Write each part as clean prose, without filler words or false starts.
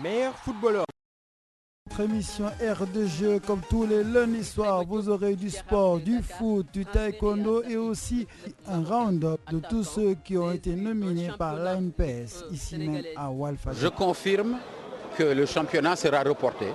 meilleur footballeur. Notre émission Air de jeu, comme tous les lundis soirs, vous aurez du sport, du foot, du taekwondo et aussi un round-up de tous ceux qui ont été nominés par l'ANPS, ici même à Walfadjri. Je confirme que le championnat sera reporté,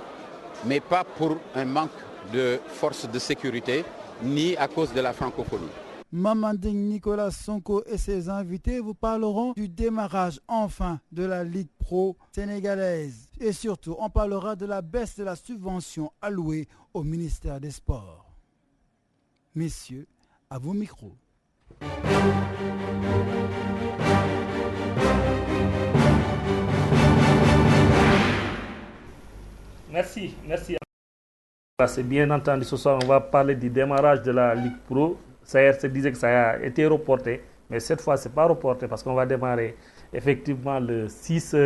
mais pas pour un manque de forces de sécurité, ni à cause de la francophonie. Mamanding Nicolas Sonko et ses invités vous parleront du démarrage enfin de la Ligue Pro sénégalaise. Et surtout, on parlera de la baisse de la subvention allouée au ministère des Sports. Messieurs, à vos micros. Merci. C'est bien entendu, ce soir on va parler du démarrage de la Ligue Pro. CRC disait que ça a été reporté, mais cette fois ce n'est pas reporté parce qu'on va démarrer effectivement le 6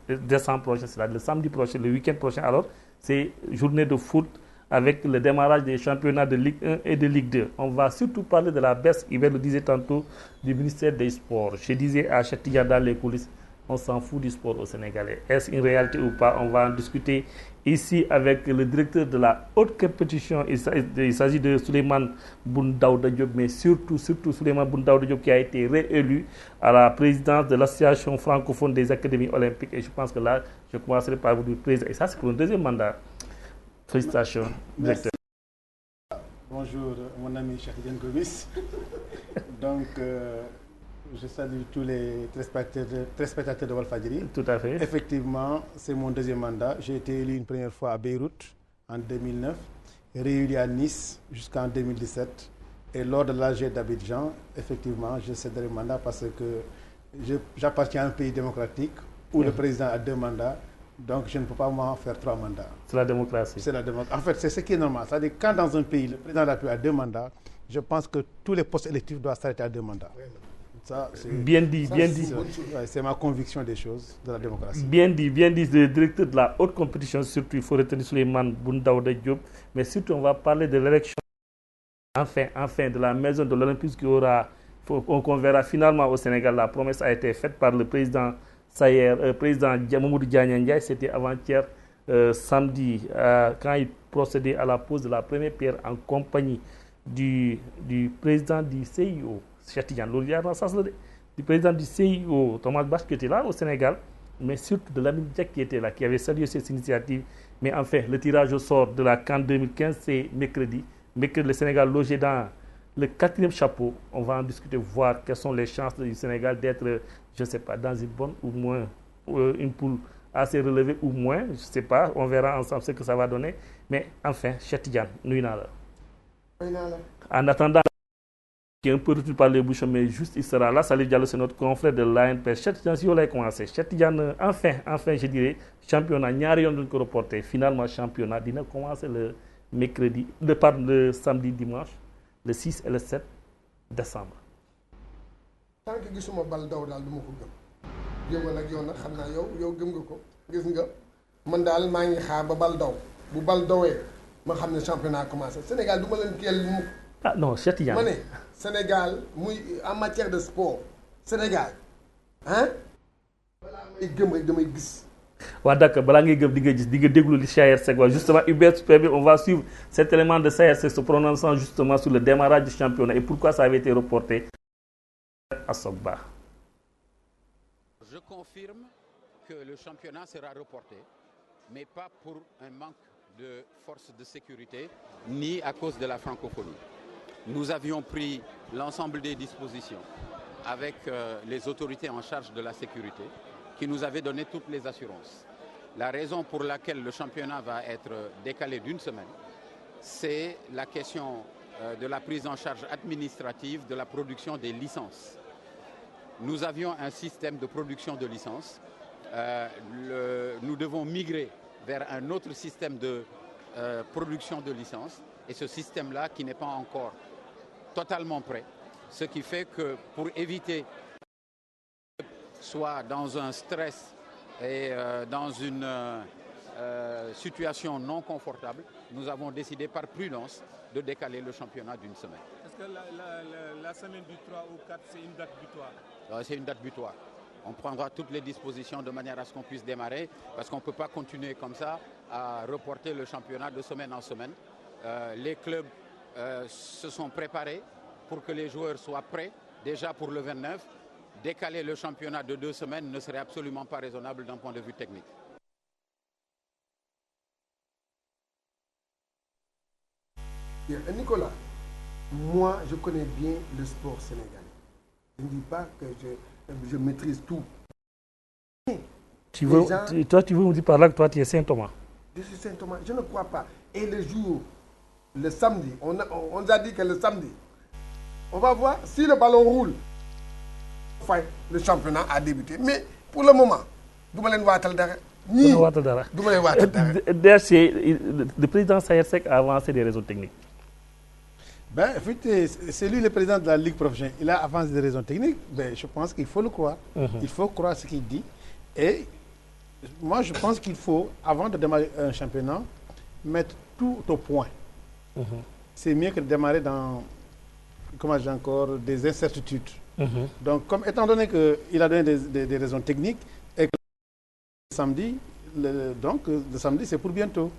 décembre prochain, c'est-à-dire le samedi prochain, le week-end prochain. Alors, c'est journée de foot avec le démarrage des championnats de Ligue 1 et de Ligue 2. On va surtout parler de la baisse, Hubert le disait tantôt, du ministère des Sports. Je disais à Chatiya dans les coulisses, on s'en fout du sport au Sénégalais. Est-ce une réalité ou pas? On va en discuter ici avec le directeur de la haute compétition. Il s'agit de Souleymane Boun Daouda Diop, mais surtout Souleymane Boun Daouda Diop qui a été réélu à la présidence de l'association francophone des académies olympiques. Et je pense que là, je commencerai par vous dire président. Et ça, c'est pour un deuxième mandat. Félicitations, directeur. Bonjour, mon ami Cheikh Diène Gomis. Donc, je salue tous les téléspectateurs de Walfadjri. Tout à fait. Effectivement, c'est mon deuxième mandat. J'ai été élu une première fois à Beyrouth en 2009, réélu à Nice jusqu'en 2017. Et lors de l'AG d'Abidjan, effectivement, je céderai le mandat parce que j'appartiens à un pays démocratique où le président a 2 mandats. Donc, je ne peux pas m'en faire 3 mandats. C'est la démocratie. C'est la démocratie. En fait, c'est ce qui est normal. C'est-à-dire quand dans un pays, le président de la République a 2 mandats, je pense que tous les postes électifs doivent s'arrêter à 2 mandats. Ça, bien dit. C'est ma conviction des choses, de la démocratie. Bien dit, le directeur de la haute compétition, surtout il faut retenir Souleymane Boun Daouda Diop, mais surtout on va parler de l'élection, enfin, de la maison de l'Olympisme qu'on verra finalement au Sénégal. La promesse a été faite par le président Sayer, président Mamadou Diagne Ndiaye, c'était avant-hier samedi, quand il procédait à la pose de la première pierre en compagnie du président du CIO. Du président du CIO, Thomas Bach, qui était là au Sénégal, mais surtout de Lamine Diack qui était là, qui avait salué cette initiative. Mais enfin, le tirage au sort de la CAN 2015, c'est mercredi. Mercredi, le Sénégal logé dans le 4e chapeau. On va en discuter, voir quelles sont les chances du Sénégal d'être, je ne sais pas, dans une bonne ou moins, une poule assez relevée ou moins, je ne sais pas. On verra ensemble ce que ça va donner. Mais enfin, Cheikh Tidiane, nuyu naa la. En attendant, qui est un peu retenu par les bouchons, mais juste il sera là. Salif Diallo, c'est notre confrère de l'ANPS. Cheikh Tidiane, si on l'a commencé. Cheikh Tidiane, enfin, je dirais, championnat, ñaari yoon duñ ko reporté. Finalement, championnat dina commencer le mercredi, le samedi, dimanche, le 6 et le 7 décembre. Tant que gisuma bal daw daal du ma ko gëm jéem nag yow nag xam naa yow gëm nga ko gis nga man daal maa ngi xaar ba bal daw bu bal dawee ma xam ne championnat commencé Sénégal du ma leen teel mu. Ah non, Cheikh Tidiane. ma ne Sénégal muy en matière de sport Sénégal balaa may gëm rek damay gis. Ouais, d'accord, balaa ngay gëm di nga déglu li Sayer Seck wax justement Hubert Superbe, on va suivre cet élément de Sayer Seck se prononçant justement sur le démarrage du championnat et pourquoi ça avait été reporté à Sogba. Je confirme que le championnat sera reporté, mais pas pour un manque de forces de sécurité, ni à cause de la francophonie. Nous avions pris l'ensemble des dispositions avec les autorités en charge de la sécurité qui nous avaient donné toutes les assurances. La raison pour laquelle le championnat va être décalé d'1 semaine, c'est la question de la prise en charge administrative de la production des licences. Nous avions un système de production de licences. Nous devons migrer vers un autre système de production de licences. Et ce système-là qui n'est pas encore totalement prêt. Ce qui fait que pour éviter soit dans un stress et dans une situation non confortable, nous avons décidé par prudence de décaler le championnat d'1 semaine. Est-ce que la semaine du 3 ou 4, c'est une date butoir? C'est une date butoir. On prendra toutes les dispositions de manière à ce qu'on puisse démarrer, parce qu'on ne peut pas continuer comme ça à reporter le championnat de semaine en semaine. Les clubs se sont préparés pour que les joueurs soient prêts déjà pour le 29. Décaler le championnat de 2 semaines ne serait absolument pas raisonnable d'un point de vue technique. Nicolas, moi je connais bien le sport sénégalais. Je ne dis pas que je maîtrise tout. Tu veux me dire par là que toi tu es Saint-Thomas? Je suis Saint-Thomas, je ne crois pas. Et le jour, le samedi, on nous a dit que le samedi, on va voir si le ballon roule. Enfin, le championnat a débuté. Mais pour le moment, le président Sayer Seck a avancé des raisons techniques. Ben, c'est lui le président de la Ligue professionnelle. Il a avancé des raisons techniques. Ben, je pense qu'il faut le croire. Il faut croire ce qu'il dit. Et moi, je pense qu'il faut, avant de démarrer un championnat, mettre tout au point. C'est mieux que de démarrer dans, comment j'ai encore, des incertitudes. Donc, étant donné qu'il a donné des raisons techniques, et que le samedi, le samedi, c'est pour bientôt.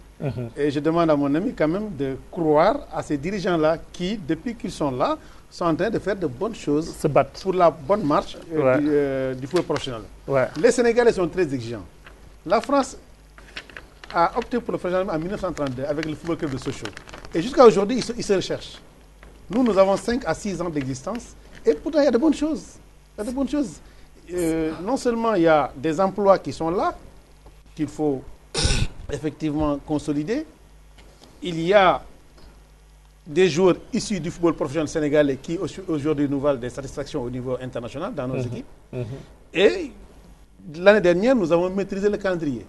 Et je demande à mon ami quand même de croire à ces dirigeants-là qui, depuis qu'ils sont là, sont en train de faire de bonnes choses, se battre pour la bonne marche du football professionnel. Les Sénégalais sont très exigeants. La France a opté pour le professionnalisme en 1932 avec le football club de Sochaux. Et jusqu'à aujourd'hui, ils se recherchent. Nous avons 5 à 6 ans d'existence. Et pourtant, il y a de bonnes choses. Il y a de bonnes choses. Non seulement il y a des emplois qui sont là, qu'il faut effectivement consolider. Il y a des joueurs issus du football professionnel sénégalais qui aujourd'hui nous valent des satisfactions au niveau international dans nos équipes. Et l'année dernière, nous avons maîtrisé le calendrier.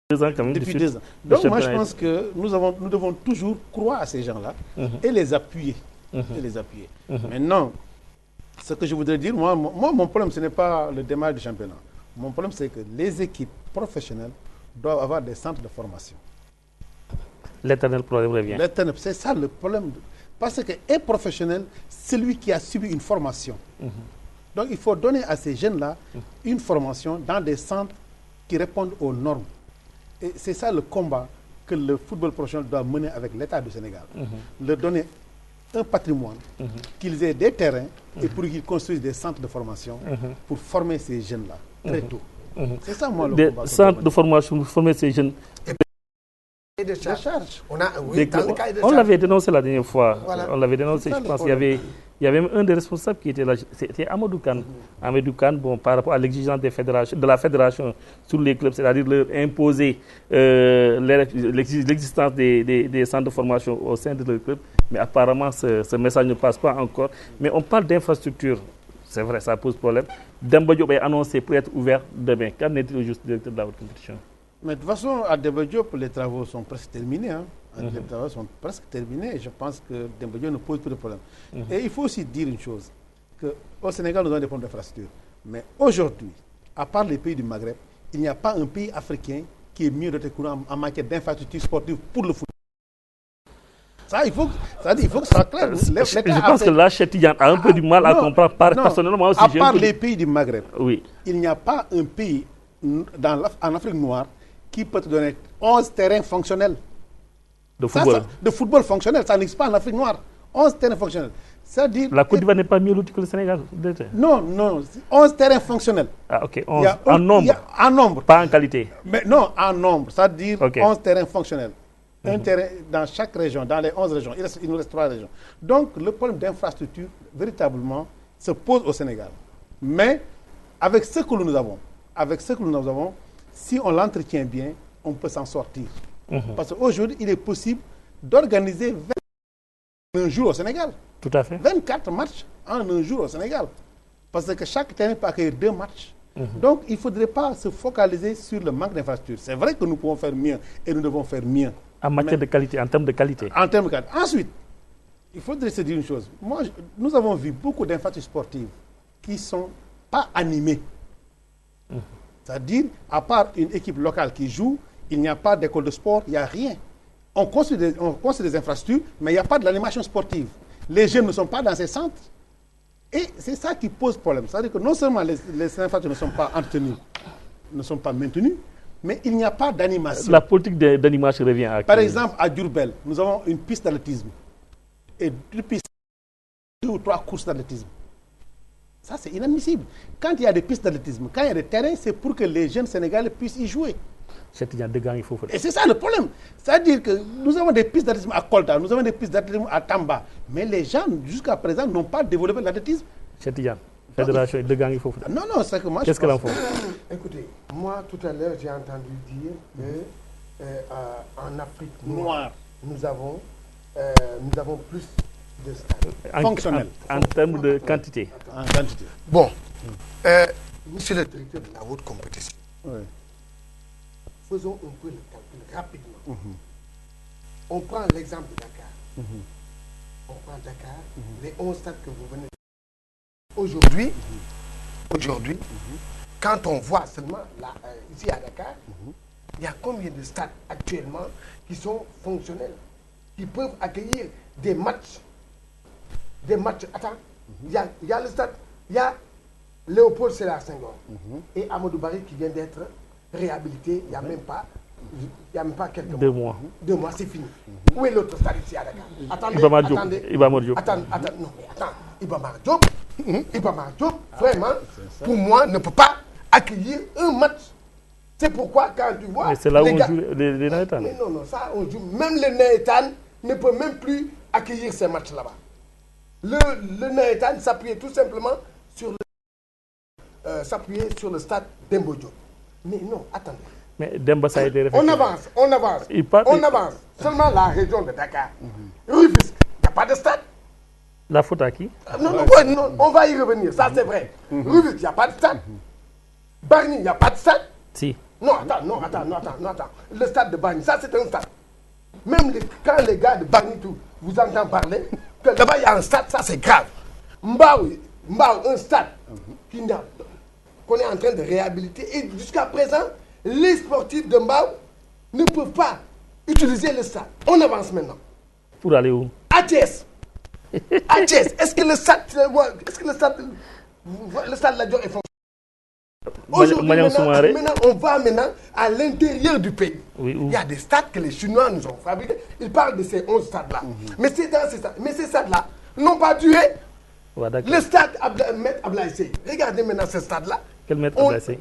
2 ans quand même. Depuis 2 ans. Donc moi, je pense que nous devons toujours croire à ces gens-là et les appuyer. Maintenant, ce que je voudrais dire, moi, mon problème, ce n'est pas le démarrage du championnat. Mon problème, c'est que les équipes professionnelles doivent avoir des centres de formation. L'éternel problème revient. C'est ça le problème. Parce qu'un professionnel, c'est lui qui a subi une formation. Donc il faut donner à ces jeunes-là une formation dans des centres qui répondent aux normes. Et c'est ça le combat que le football professionnel doit mener avec l'État du Sénégal. Leur donner un patrimoine, qu'ils aient des terrains et pour qu'ils construisent des centres de formation pour former ces jeunes-là très tôt. C'est ça, moi, le combat. Des centres de formation pour former ces jeunes. Et de charge. On l'avait dénoncé la dernière fois. Voilà. On l'avait dénoncé. Je pense qu'il y avait même un des responsables qui était là. C'était Amadou Kane. Amadou Kane, bon, par rapport à l'exigence de la fédération sur les clubs, c'est-à-dire leur imposer l'existence des centres de formation au sein de leur club. Mais apparemment, ce message ne passe pas encore. Mais on parle d'infrastructure. C'est vrai, ça pose problème. Demba Diop est annoncé pour être ouvert demain. Qu'en est-il au juste directeur de la haute compétition? Mais de toute façon, à Demba Diop, les travaux sont presque terminés. Les travaux sont presque terminés et je pense que Demba Diop ne pose plus de problème. Et il faut aussi dire une chose, qu'au Sénégal, nous avons des problèmes d'infrastructure. Mais aujourd'hui, à part les pays du Maghreb, il n'y a pas un pays africain qui est mieux doté en matière d'infrastructure sportive pour le football. Ça, il faut que ça soit clair. Je pense que là, Cheikh a un peu du mal à comprendre. Personnellement aussi, à part les pays du Maghreb, oui. Il n'y a pas un pays en Afrique noire qui peut te donner 11 terrains fonctionnels. De football fonctionnel, ça n'existe pas en Afrique noire. 11 terrains fonctionnels. C'est-à-dire, la Côte d'Ivoire n'est pas mieux loti que le Sénégal. Non, 11 terrains fonctionnels. Ah, ok, 11. En nombre. En nombre. Pas en qualité. Mais non, en nombre. C'est-à-dire 11 terrains fonctionnels. Un terrain dans chaque région, dans les 11 régions. Il nous reste 3 régions. Donc, le problème d'infrastructure, véritablement, se pose au Sénégal. Mais, avec ce que nous avons, si on l'entretient bien, on peut s'en sortir. Parce qu'aujourd'hui, il est possible d'organiser 21 jours au Sénégal. Tout à fait. 24 matchs en un jour au Sénégal. Parce que chaque terrain peut accueillir 2 matchs. Donc, il ne faudrait pas se focaliser sur le manque d'infrastructures. C'est vrai que nous pouvons faire mieux et nous devons faire mieux. En matière de qualité, en termes de qualité. En termes de qualité. Ensuite, il faudrait se dire une chose. Nous avons vu beaucoup d'infrastructures sportives qui ne sont pas animées. C'est-à-dire, à part une équipe locale qui joue, il n'y a pas d'école de sport, il n'y a rien. On construit des infrastructures, mais il n'y a pas de l'animation sportive. Les jeunes ne sont pas dans ces centres. Et c'est ça qui pose problème. C'est-à-dire que non seulement les infrastructures ne sont pas entretenues, ne sont pas maintenues, mais il n'y a pas d'animation. La politique d'animation revient à qui? Par exemple, à Diourbel, nous avons une piste d'athlétisme. Et depuis 2 ou 3 courses d'athlétisme. Ça, c'est inadmissible. Quand il y a des pistes d'athlétisme, quand il y a des terrains, c'est pour que les jeunes Sénégalais puissent y jouer. Et c'est ça le problème. C'est-à-dire que nous avons des pistes d'athlétisme à Kolda, nous avons des pistes d'athlétisme à Tamba, mais les gens, jusqu'à présent, n'ont pas développé l'athlétisme. Fédération de gang, il faut. Non, c'est que moi, qu'est-ce qu'elle en faut? Écoutez, moi, tout à l'heure, j'ai entendu dire qu'en Afrique noire, nous avons plus de stades fonctionnels. En termes de quantité. En quantité. Bon, monsieur le directeur de la haute compétition, oui. Faisons un peu le calcul rapidement. On prend l'exemple de Dakar. On prend Dakar, les 11 stades que vous venez de... Aujourd'hui, quand on voit seulement là, ici à Dakar, il y a combien de stades actuellement qui sont fonctionnels, qui peuvent accueillir des matchs. Attends, il y a le stade, il y a Léopold Sédar Senghor et Amadou Barry qui vient d'être réhabilité il n'y a même pas quelques mois. 2 mois. 2 mois, c'est fini. Où est l'autre stade ici à Dakar? Attendez, Iba Mar Diop. Attends, non mais attends, Iba Mar Diop, vraiment, pour moi, ne peut pas accueillir un match. C'est pourquoi quand tu vois... Mais c'est là où on joue les Naïtanes. Mais non, ça on joue. Même les Naïtanes ne peut même plus accueillir ces matchs là-bas. Le Naïtane s'appuyait tout simplement sur le stade Demba Diop. Mais non, attendez. Mais Demba, ça a été réfléchi. On avance. Seulement la région de Dakar. Rufisque, il n'y a pas de stade. La faute à qui? Non, on va y revenir, ça c'est vrai. Rufisque, il n'y a pas de stade. Bargny, il n'y a pas de stade. Si. Non, attends. Le stade de Bargny, ça c'est un stade. Même quand les gars de Bargny, vous entendez parler, que là-bas il y a un stade, ça c'est grave. Mbao, un stade qu'on est en train de réhabiliter. Et jusqu'à présent, les sportifs de Mbao ne peuvent pas utiliser le stade. On avance maintenant. Pour aller où? À Thiès. Est-ce que le stade Lat Dior est fonctionnel? Aujourd'hui, maintenant, on va à l'intérieur du pays. Oui, il y a des stades que les Chinois nous ont fabriqués. Ils parlent de ces 11 stades-là. Mais c'est dans ces stades. Mais ces stades-là n'ont pas duré. Ouais, le stade Maître Ablaye Seye. Regardez maintenant ce stade-là. Quel Maître Ablaye Seye?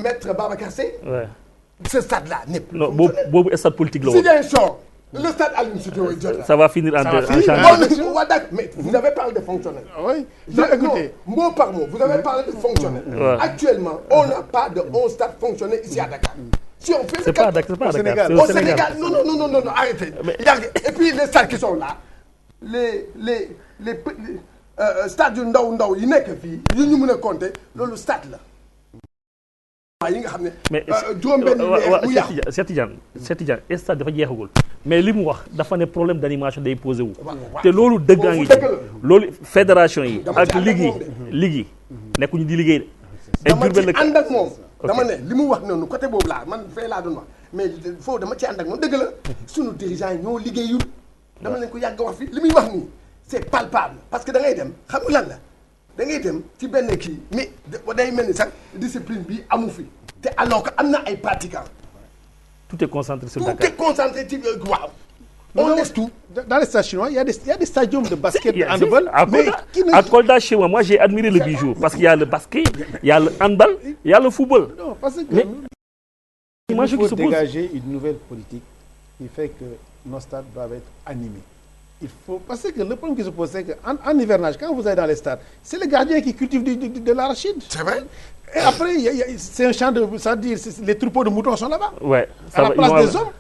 Maître Babacar Seye. Ouais. Ce stade-là n'est plus. Non, c'est stade politique là. Le stade Aline Sitoé Diatta. Ça va finir en Mais vous avez parlé de fonctionnels. Oui. Écoutez, mot par mot, vous avez parlé de fonctionnels. Actuellement, on n'a pas de 11 stades fonctionnels ici à Dakar. Si on fait c'est pas à Dakar, c'est pas à Dakar. Au Sénégal. Non, arrêtez. Et puis les stades qui sont là, les stades yu ndaw yi nekk fii yu ñu mën a compter loolu stade la. yi nga xam ne. mais Cheikh Tidiane stade dafa jeexagul mais li mu wax dafa ne problème d'animation day posé wu. te loolu dëggaa ngi ci loolu fédération yi ak ligue yi nekkuñu di liggéey de. dama ci ànd ak moom. dama ne li mu wax noonu côté boobu laa man fee laa doon wax mais foofu dama ci ànd ak moom dëgg la sunu dirigeants yi ñoo liggéeyul. dama leen ko yàgg wax fii li muy wax nii c'est palpable parce que da ngay dem xam nga lan la da ngay dem ci benn kii mais day mel ni sax discipline bi amu fi te alors que am na ay pratiquants. Tout est concentré sur Dakar. Tout est concentré ci waaw. On laisse tout. Dans les stades chinois, il y a des stadiums de basket, de handball. À Kolda, chez moi, j'ai admiré le bijou parce qu'il y a le basket, il y a le handball, il y a le football. Non, parce que il faut dégager une nouvelle politique qui fait que nos stades doivent être animés. Parce que le problème qui se pose, c'est qu'en hivernage, quand vous allez dans les stades, c'est les gardiens qui cultivent de l'arachide. C'est vrai. Et après, c'est un champ de... C'est-à-dire, les troupeaux de moutons sont là-bas. Ouais. À la place des hommes.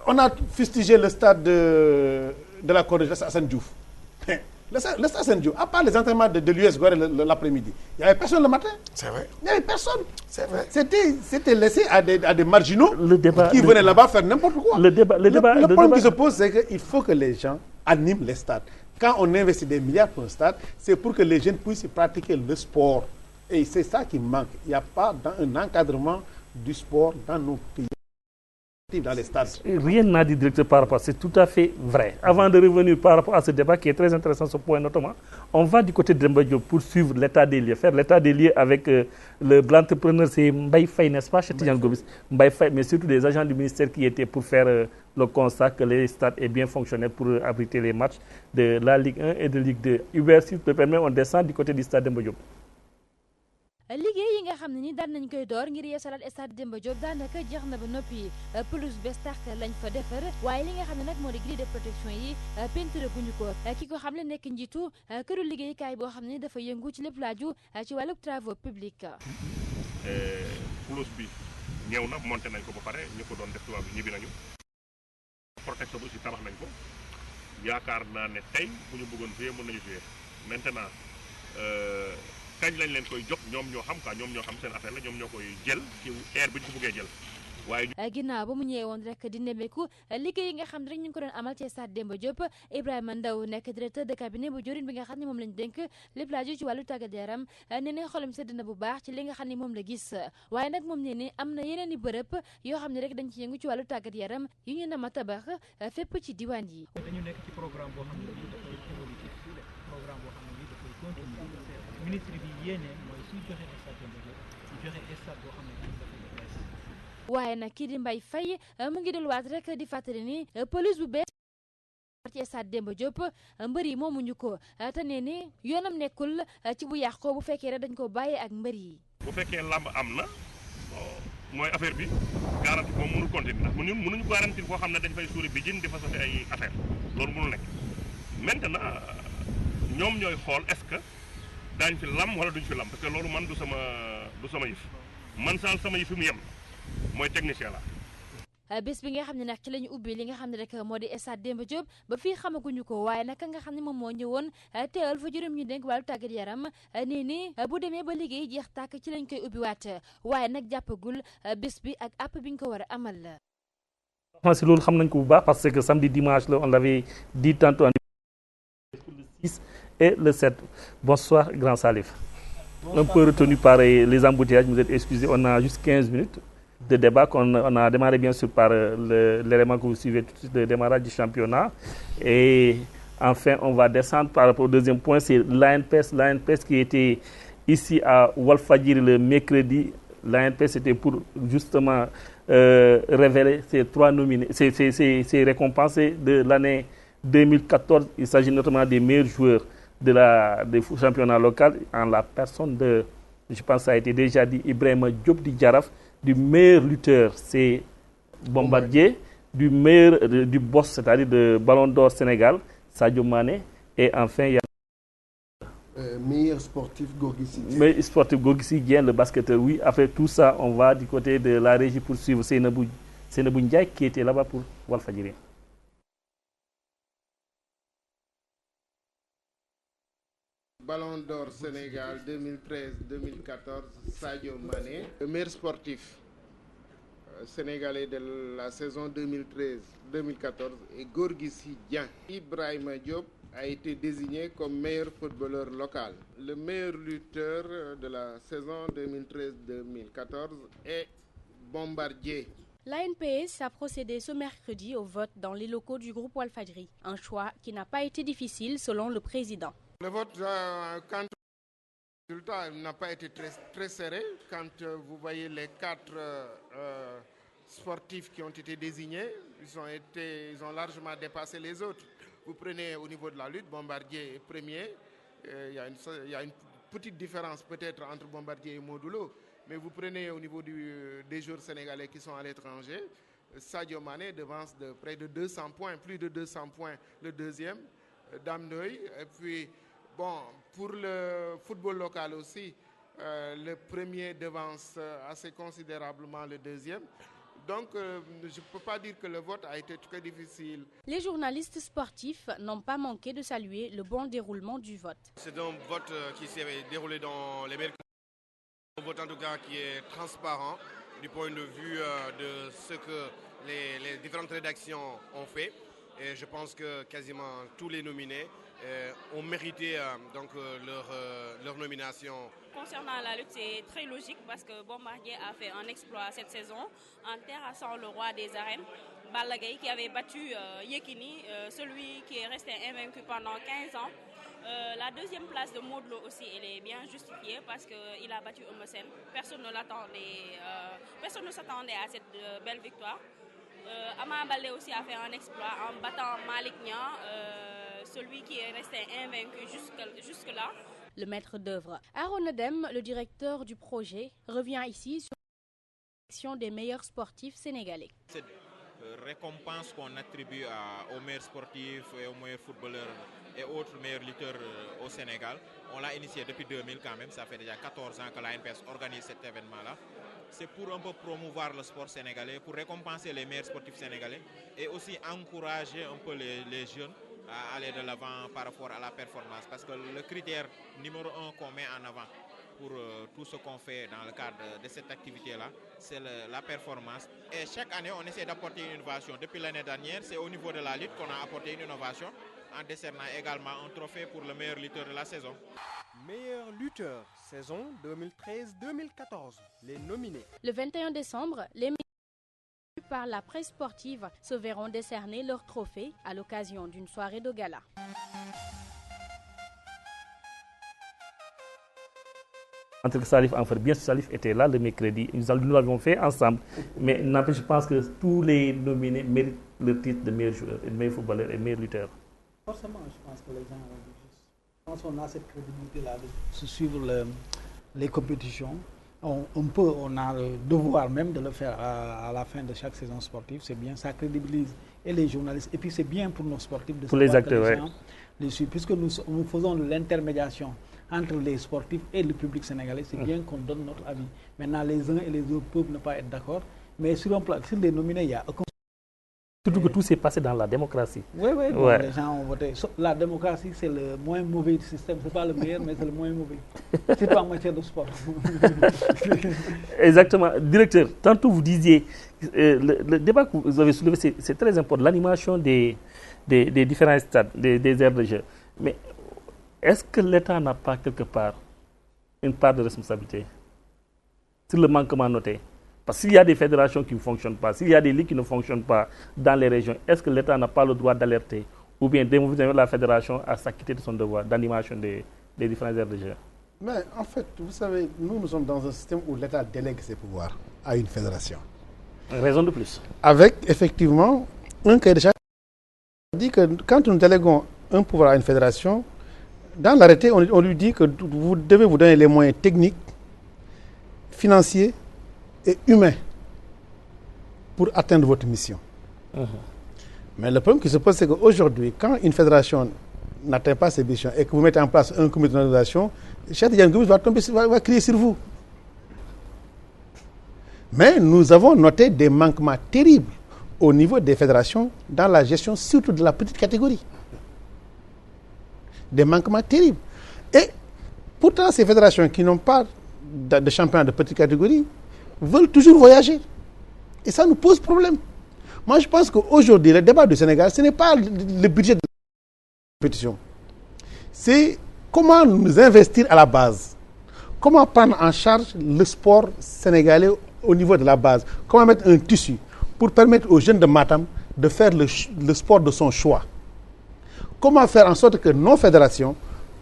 On a fustigé le stade de la Corée de Assane Diouf. Le stade Assane Diouf, à part les entraînements de l'US Gorée l'après-midi, il n'y avait personne le matin. C'est vrai. Il n'y avait personne. C'est vrai. C'était laissé à des marginaux qui venaient là-bas faire n'importe quoi. Le problème qui se pose, c'est qu'il faut que les gens animent les stades. Quand on investit des milliards pour un stade, c'est pour que les jeunes puissent pratiquer le sport. Et c'est ça qui manque. Il n'y a pas un encadrement du sport dans nos pays. dans les stades. Rien n'a dit directeur par rapport, c'est tout à fait vrai. Avant de revenir par rapport à ce débat qui est très intéressant, ce point notamment, on va du côté de Demba Diop pour suivre l'état des lieux, faire l'état des lieux avec l'entrepreneur, c'est Mbaye Faye, n'est-ce pas, chez Tidiane Gomis, Mbaye Faye, mais surtout des agents du ministère qui étaient pour faire le constat que les stades aient bien fonctionné pour abriter les matchs de la Ligue 1 et de Ligue 2. Hubert, s'il te permet, on descend du côté du stade Demba Diop. liggéey yi nga xam ne ni daan nañ koy door ngir yeesalaat stade Demba Diop daanaka jeex na ba noppi pelouse bees tax lañ fa defar waaye li nga xam ne nag moo di grille de protection yi peinture guñu ko ki ko xam ne nekk njiitu këru liggéeykaay boo xam ne dafa yëngu ci lépp laaju ci wàllu travaux publics. pelouse bi ñëw na monté nañ ko ba pare ñu ko doon def tubaab bi ñibbi nañu protection bi aussi tabax nañ ko yaakaar naa ne tey bu ñu bëggoon jouer mën nañu jouer maintenant kañ lañ leen koy jox ñoom ñoo xam quoi ñoom ñoo xam seen affaire la ñoom ñoo koy jël ci air bi ñu ko bëggee jël waaye. ginnaaw ba mu ñëwee woon rek di nemmeeku liggéey yi nga xam ne rek ñu ngi ko doon amal ci stade Demba Diop Ibrahima Ndaw nekk directeur de cabinet bu jorin bi nga xam ne moom lañ dénk lépp laaju ci wàllu tàggat yaram nee na xolam sedd na bu baax ci li nga xam ne moom la gis waaye nag moom nee ne am na yeneen i bërëb yoo xam ne rek dañ ci yëngu ci wàllu tàggat yaram yu ñu nama tabax fépp ci diwaan yi. dañu nekk ci programme boo xam ne bii dafay évolutif programme boo xam ne bii dafay continuer ministre bi yéene mooy suy joxe stade Demba Diop su joxe stade boo xam ne bii dafay bees. waaye nag kii di Mbaye Faye mu ngi delluwaat rek di fàttali ni pelouse bu bees ci stade Demba Diop mbër yi moomuñu ko te nee ni yoonam nekkul ci bu yàqoo bu fekkee rek dañ ko bàyyee ak mbër yi. bu fekkee làmb am na mooy affaire bi garantie moom mënul continuer ndax ñun mënuñu garantie foo xam ne dañ fay suuli bi jën di fa sotti ay affaire loolu mënul nekk maintenant ñoom ñooy xool est-ce que daañ fi lam wala duñ fi lam parce que loolu man du sama yëf man saal sama yëf fi mu yem mooy technicien la. bés bi nga xam ne nag ci la ñu ubbi li nga xam ne rek moo di stade Demba Diop ba fii xamaguñu ko waaye nag nga xam ne moom moo ñëwoon teewal fa juróom ñu dénk wàllu tàggat yaram nii ni bu demee ba liggéey jeex tàkk ci lañ koy ubbiwaat waaye nag jàppagul bés bi ak app bi ñu ko war a amal la. si loolu xam nañ ko bu baax parce que samedi dimanche la on l'avait dit tantôt pour le 6 et le 7. Bonsoir grand Salif. Un peu retenu par les embouteillages, vous êtes excusés, on a juste 15 minutes de débat qu'on a démarré bien sûr par l'élément que vous suivez tout de suite, le démarrage du championnat. Et enfin, on va descendre par rapport au deuxième point, c'est l'ANPS qui était ici à Walfadjri le mercredi. L'ANPS c'était pour justement révéler ces trois nominés, ces récompensés de l'année 2014. Il s'agit notamment des meilleurs joueurs des championnats local en la personne de, je pense que ça a été déjà dit, Ibrahima Diop di Jaraf, du meilleur lutteur, c'est Bombardier, du meilleur du boss, c'est-à-dire de Ballon d'Or Sénégal, Sadio Mané, et enfin il y a meilleur sportif Gorgui Sy Dieng. Meilleur sportif Gorgui Sy Dieng, le basketteur, oui. Après tout ça, on va du côté de la régie pour suivre Seynabou Ndiaye qui était là-bas pour Walfadjri. Ballon d'Or Sénégal 2013-2014, Sadio Mané. Le meilleur sportif sénégalais de la saison 2013-2014 est Gorgui Sy Dieng. Ibrahima Diop a été désigné comme meilleur footballeur local. Le meilleur lutteur de la saison 2013-2014 est Bombardier. L'ANPS a procédé ce mercredi au vote dans les locaux du groupe Walfadjri, un choix qui n'a pas été difficile selon le président. Le vote, quand le résultat n'a pas été très serré, quand vous voyez les quatre sportifs qui ont été désignés, ils ont largement dépassé les autres. Vous prenez au niveau de la lutte, Bombardier est premier. Il y a une petite différence peut-être entre Bombardier et Modulo. Mais vous prenez au niveau des joueurs sénégalais qui sont à l'étranger, Sadio Mané devance de près de 200 points, plus de 200 points le deuxième, Dame Ndoye. Et puis, bon, pour le football local aussi, le premier devance assez considérablement le deuxième. Donc, je ne peux pas dire que le vote a été très difficile. Les journalistes sportifs n'ont pas manqué de saluer le bon déroulement du vote. C'est un vote qui s'est déroulé dans les meilleures conditions. Un vote en tout cas qui est transparent du point de vue de ce que les différentes rédactions ont fait. Et je pense que quasiment tous les nominés ont mérité leur nomination. Concernant la lutte, c'est très logique parce que Bombardier a fait un exploit cette saison en terrassant le roi des arènes, Balla Gaye, qui avait battu Yekini, celui qui est resté invaincu pendant 15 ans. La deuxième place de Modou Lo aussi, elle est bien justifiée parce qu'il a battu Eumeu Sène. Personne ne s'attendait à cette belle victoire. Ama Baldé aussi a fait un exploit en battant Malick Niang, celui qui est resté invaincu jusque-là. Le maître d'œuvre Arona Deme, le directeur du projet, revient ici sur la sélection des meilleurs sportifs sénégalais. Cette récompense qu'on attribue aux meilleurs sportifs et aux meilleurs footballeurs et autres meilleurs lutteurs au Sénégal, on l'a initié depuis 2000 quand même, ça fait déjà 14 ans que l'ANPS organise cet événement-là. C'est pour un peu promouvoir le sport sénégalais, pour récompenser les meilleurs sportifs sénégalais et aussi encourager un peu les jeunes à aller de l'avant par rapport à la performance. Parce que le critère numéro 1 qu'on met en avant pour tout ce qu'on fait dans le cadre de cette activité-là, c'est la performance. Et chaque année, on essaie d'apporter une innovation. Depuis l'année dernière, c'est au niveau de la lutte qu'on a apporté une innovation en décernant également un trophée pour le meilleur lutteur de la saison. Meilleur lutteur, saison 2013-2014, les nominés. Le 21 décembre, les meilleurs par la presse sportive se verront décerner leur trophée à l'occasion d'une soirée de gala. Entre Salif Enfer, bien sûr Salif était là le mercredi, nous l'avons fait ensemble, mais n'empêche, je pense que tous les nominés méritent le titre de meilleur joueur, de meilleur footballeur et meilleur lutteur. Forcément, je pense que les gens ont dit juste. Je pense qu'on a cette crédibilité-là de suivre les compétitions. On a le devoir même de le faire à la fin de chaque saison sportive. C'est bien, ça crédibilise et les journalistes. Et puis c'est bien pour nos sportifs de pour les acteurs, que les gens les suivent. Puisque nous faisons de l'intermédiation entre les sportifs et le public sénégalais, c'est bien qu'on donne notre avis. Maintenant, les uns et les autres peuvent ne pas être d'accord. Mais sur les nominés, il n'y a aucun... Surtout que tout s'est passé dans la démocratie. Oui, bon, les gens ont voté. La démocratie, c'est le moins mauvais système. Ce n'est pas le meilleur, mais c'est le moins mauvais. C'est pas en matière de sport. Exactement. Directeur, tantôt vous disiez, le débat que vous avez soulevé, c'est très important, l'animation des différents stades, des aires de jeu. Mais est-ce que l'État n'a pas quelque part une part de responsabilité sur le manquement noté? Parce que s'il y a des fédérations qui ne fonctionnent pas, s'il y a des ligues qui ne fonctionnent pas dans les régions, est-ce que l'État n'a pas le droit d'alerter ou bien d'inviter la fédération à s'acquitter de son devoir d'animation des différentes aires de jeu? Mais en fait, vous savez, nous sommes dans un système où l'État délègue ses pouvoirs à une fédération. Raison de plus. Avec effectivement un cahier de charge qui dit que quand nous déléguons un pouvoir à une fédération, dans l'arrêté, on lui dit que vous devez vous donner les moyens techniques, financiers et humain pour atteindre votre mission. Mais le problème qui se pose, c'est qu'aujourd'hui, quand une fédération n'atteint pas ses missions et que vous mettez en place un comité d'organisation, Cheikh Tidiane Gomis va crier sur vous. Mais nous avons noté des manquements terribles au niveau des fédérations dans la gestion, surtout de la petite catégorie. Des manquements terribles. Et pourtant, ces fédérations qui n'ont pas de championnat de petite catégorie veulent toujours voyager. Et ça nous pose problème. Moi, je pense qu'aujourd'hui, le débat du Sénégal, ce n'est pas le budget de la compétition. C'est comment nous investir à la base. Comment prendre en charge le sport sénégalais au niveau de la base. Comment mettre un tissu pour permettre aux jeunes de Matam de faire le sport de son choix. Comment faire en sorte que nos fédérations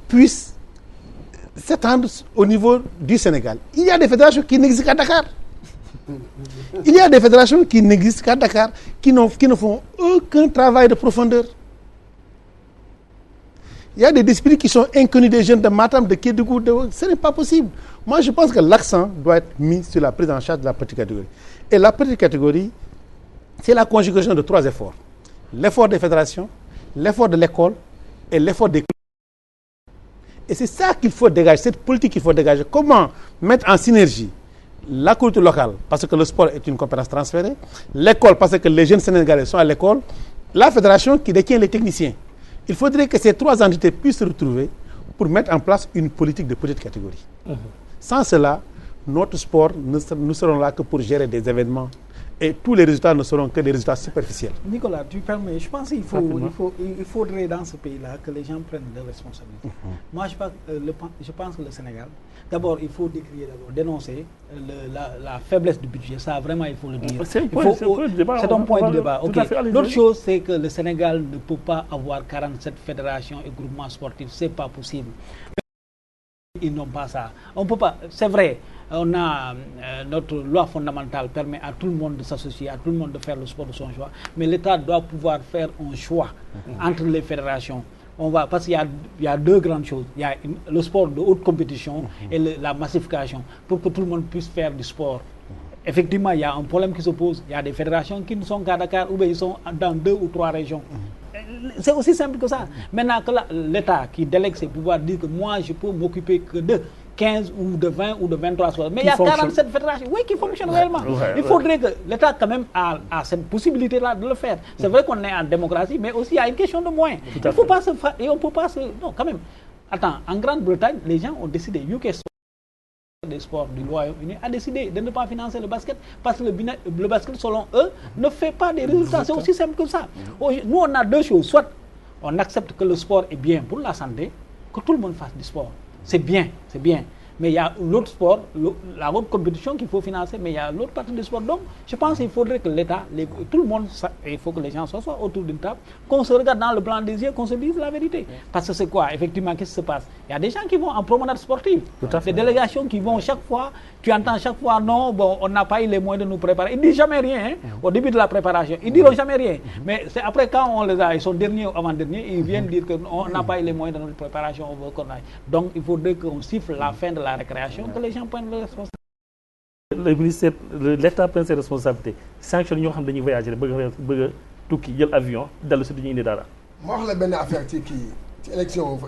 puissent s'étendre au niveau du Sénégal. Il y a des fédérations qui n'existent qu'à Dakar. Il y a des fédérations qui n'existent qu'à Dakar, qui ne font aucun travail de profondeur. Il y a des disciplines qui sont inconnues des jeunes de Matam, de Kédougou. Ce n'est pas possible. Moi, je pense que l'accent doit être mis sur la prise en charge de la petite catégorie. Et la petite catégorie, c'est la conjugaison de 3 efforts. L'effort des fédérations, l'effort de l'école et l'effort des clubs. Et c'est ça qu'il faut dégager, cette politique qu'il faut dégager. Comment mettre en synergie la culture locale, parce que le sport est une compétence transférée, l'école, parce que les jeunes Sénégalais sont à l'école, la fédération qui détient les techniciens. Il faudrait que ces 3 entités puissent se retrouver pour mettre en place une politique de petite catégorie. Sans cela, notre sport, nous serons là que pour gérer des événements Et tous les résultats ne seront que des résultats superficiels. Nicolas, tu permets, je pense qu'il faudrait dans ce pays-là que les gens prennent leurs responsabilités. Moi, je pense que le Sénégal, d'abord, il faut dénoncer la faiblesse du budget. Ça, vraiment, il faut le dire. C'est un point de débat. L'autre chose, c'est que le Sénégal ne peut pas avoir 47 fédérations et groupements sportifs. C'est pas possible. Ils n'ont pas ça. On peut pas. C'est vrai. On a notre loi fondamentale permet à tout le monde de s'associer, à tout le monde de faire le sport de son choix, mais l'État doit pouvoir faire un choix entre les fédérations. Parce qu'il y a deux grandes choses. Il y a le sport de haute compétition et la massification pour que tout le monde puisse faire du sport. Effectivement, il y a un problème qui se pose. Il y a des fédérations qui ne sont qu'à Dakar ou bien ils sont dans 2 ou 3 régions. C'est aussi simple que ça. Maintenant que l'État qui délègue ses pouvoirs dit que moi je peux m'occuper que de 15 ou de 20 ou de 23 sports. Mais il y a 47 fédérations, qui fonctionnent réellement. Il faudrait que l'État quand même a cette possibilité-là de le faire. C'est vrai qu'on est en démocratie, mais aussi il y a une question de moyens. Il ne faut pas se faire, et on ne peut pas se... Non, quand même. Attends, en Grande-Bretagne, les gens ont décidé, UK des sports du Royaume-Uni a décidé de ne pas financer le basket parce que le basket, selon eux, ne fait pas des résultats. C'est aussi simple que ça. Nous, on a 2 choses. Soit on accepte que le sport est bien pour la santé, que tout le monde fasse du sport. C'est bien, c'est bien. Mais il y a l'autre sport, la haute compétition qu'il faut financer, mais il y a l'autre partie du sport. Donc, je pense qu'il faudrait que l'État, tout le monde, il faut que les gens soient autour d'une table, qu'on se regarde dans le blanc des yeux, qu'on se dise la vérité. Parce que c'est quoi? Effectivement, qu'est-ce qui se passe? Il y a des gens qui vont en promenade sportive. Des délégations qui vont chaque fois, tu entends chaque fois, non, bon, on n'a pas eu les moyens de nous préparer. Ils ne disent jamais rien, au début de la préparation. Ils ne diront jamais rien. Mais c'est après, quand on les a, ils sont derniers ou avant-derniers, ils viennent dire qu'on n'a pas eu les moyens de notre préparation. Donc, il faudrait qu'on siffle la fin de la récréation, que les gens prennent leurs responsabilités. Le ministère, l'État prend ses responsabilités. Sanctionne ñoo xam dañuy voyager bëgg a tukki jël avion dellu si duñu indi dara. ma wax la benn affaire ci élection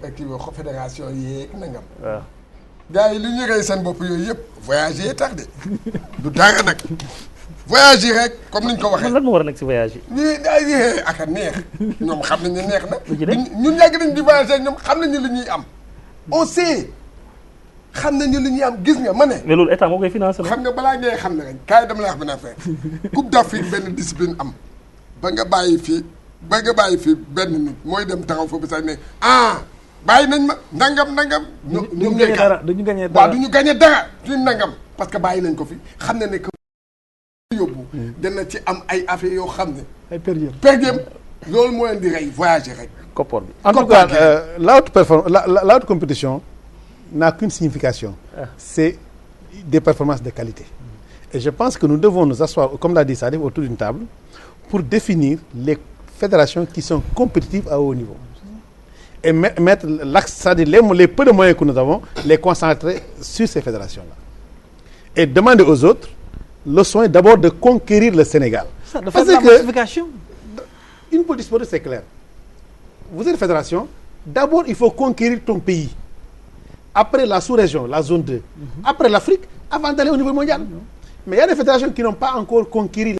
fédération yi nangam. waaw. gars yi li ñu rey seen bopp yooyu yëpp voyager yi tax de du dara nag voyager rek comme niñ ko waxee. lan moo war a nekk si voyage yi. ñii daay ak a neex ñoom xam nañ ne neex na. ñun yàgg nañ di voyager ñoom xam nañu li ñuy am. on sait. xam nañu li ñuy am gis nga ma ne. mais loolu état moo koy financé. xam nga balaa ngay xam ne rek kaay dama la wax benn affaire coupe d'Afrique benn discipline am ba nga bàyyi fii benn nit mooy dem taxaw foofu sax ne bàyyi nañ ma nangam. ñu gagné dara duñu gagné dara waaw duñu gagné dara duñu nangam parce que bàyyi nañ ko fi xam na ne que yóbbu dana ci am ay affaires yoo xam ne. ay période loolu moo leen di rey voyager rek. koppoor bi en tout cas la haute compétition n'a qu'une signification, c'est des performances de qualité. Et je pense que nous devons nous asseoir, comme l'a dit Sadif, autour d'une table pour définir les fédérations qui sont compétitives à haut niveau. Et mettre l'axe, c'est-à-dire les peu de moyens que nous avons, les concentrer sur ces fédérations-là. Et demander aux autres le soin d'abord de conquérir le Sénégal. Ça, de faire la massification. Une politique sportive, c'est clair. Vous êtes fédération, d'abord il faut conquérir ton pays. Après la sous-région, la zone 2, après l'Afrique, avant d'aller au niveau mondial. Mais il y a des fédérations qui n'ont pas encore conquis.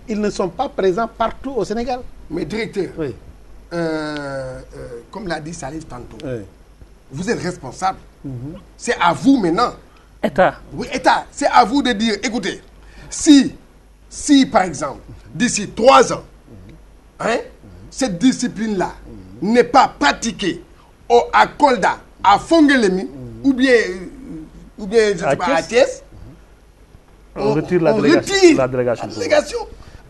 Ils ne sont pas présents partout au Sénégal. Mais directeur, comme l'a dit Salif tantôt, vous êtes responsable. C'est à vous maintenant. État. Oui, État. C'est à vous de dire, écoutez, si par exemple, d'ici 3 ans, cette discipline-là n'est pas pratiquée à Kolda, à Fongelemi, ou bien je sais pas, à Thiès, on retire la délégation.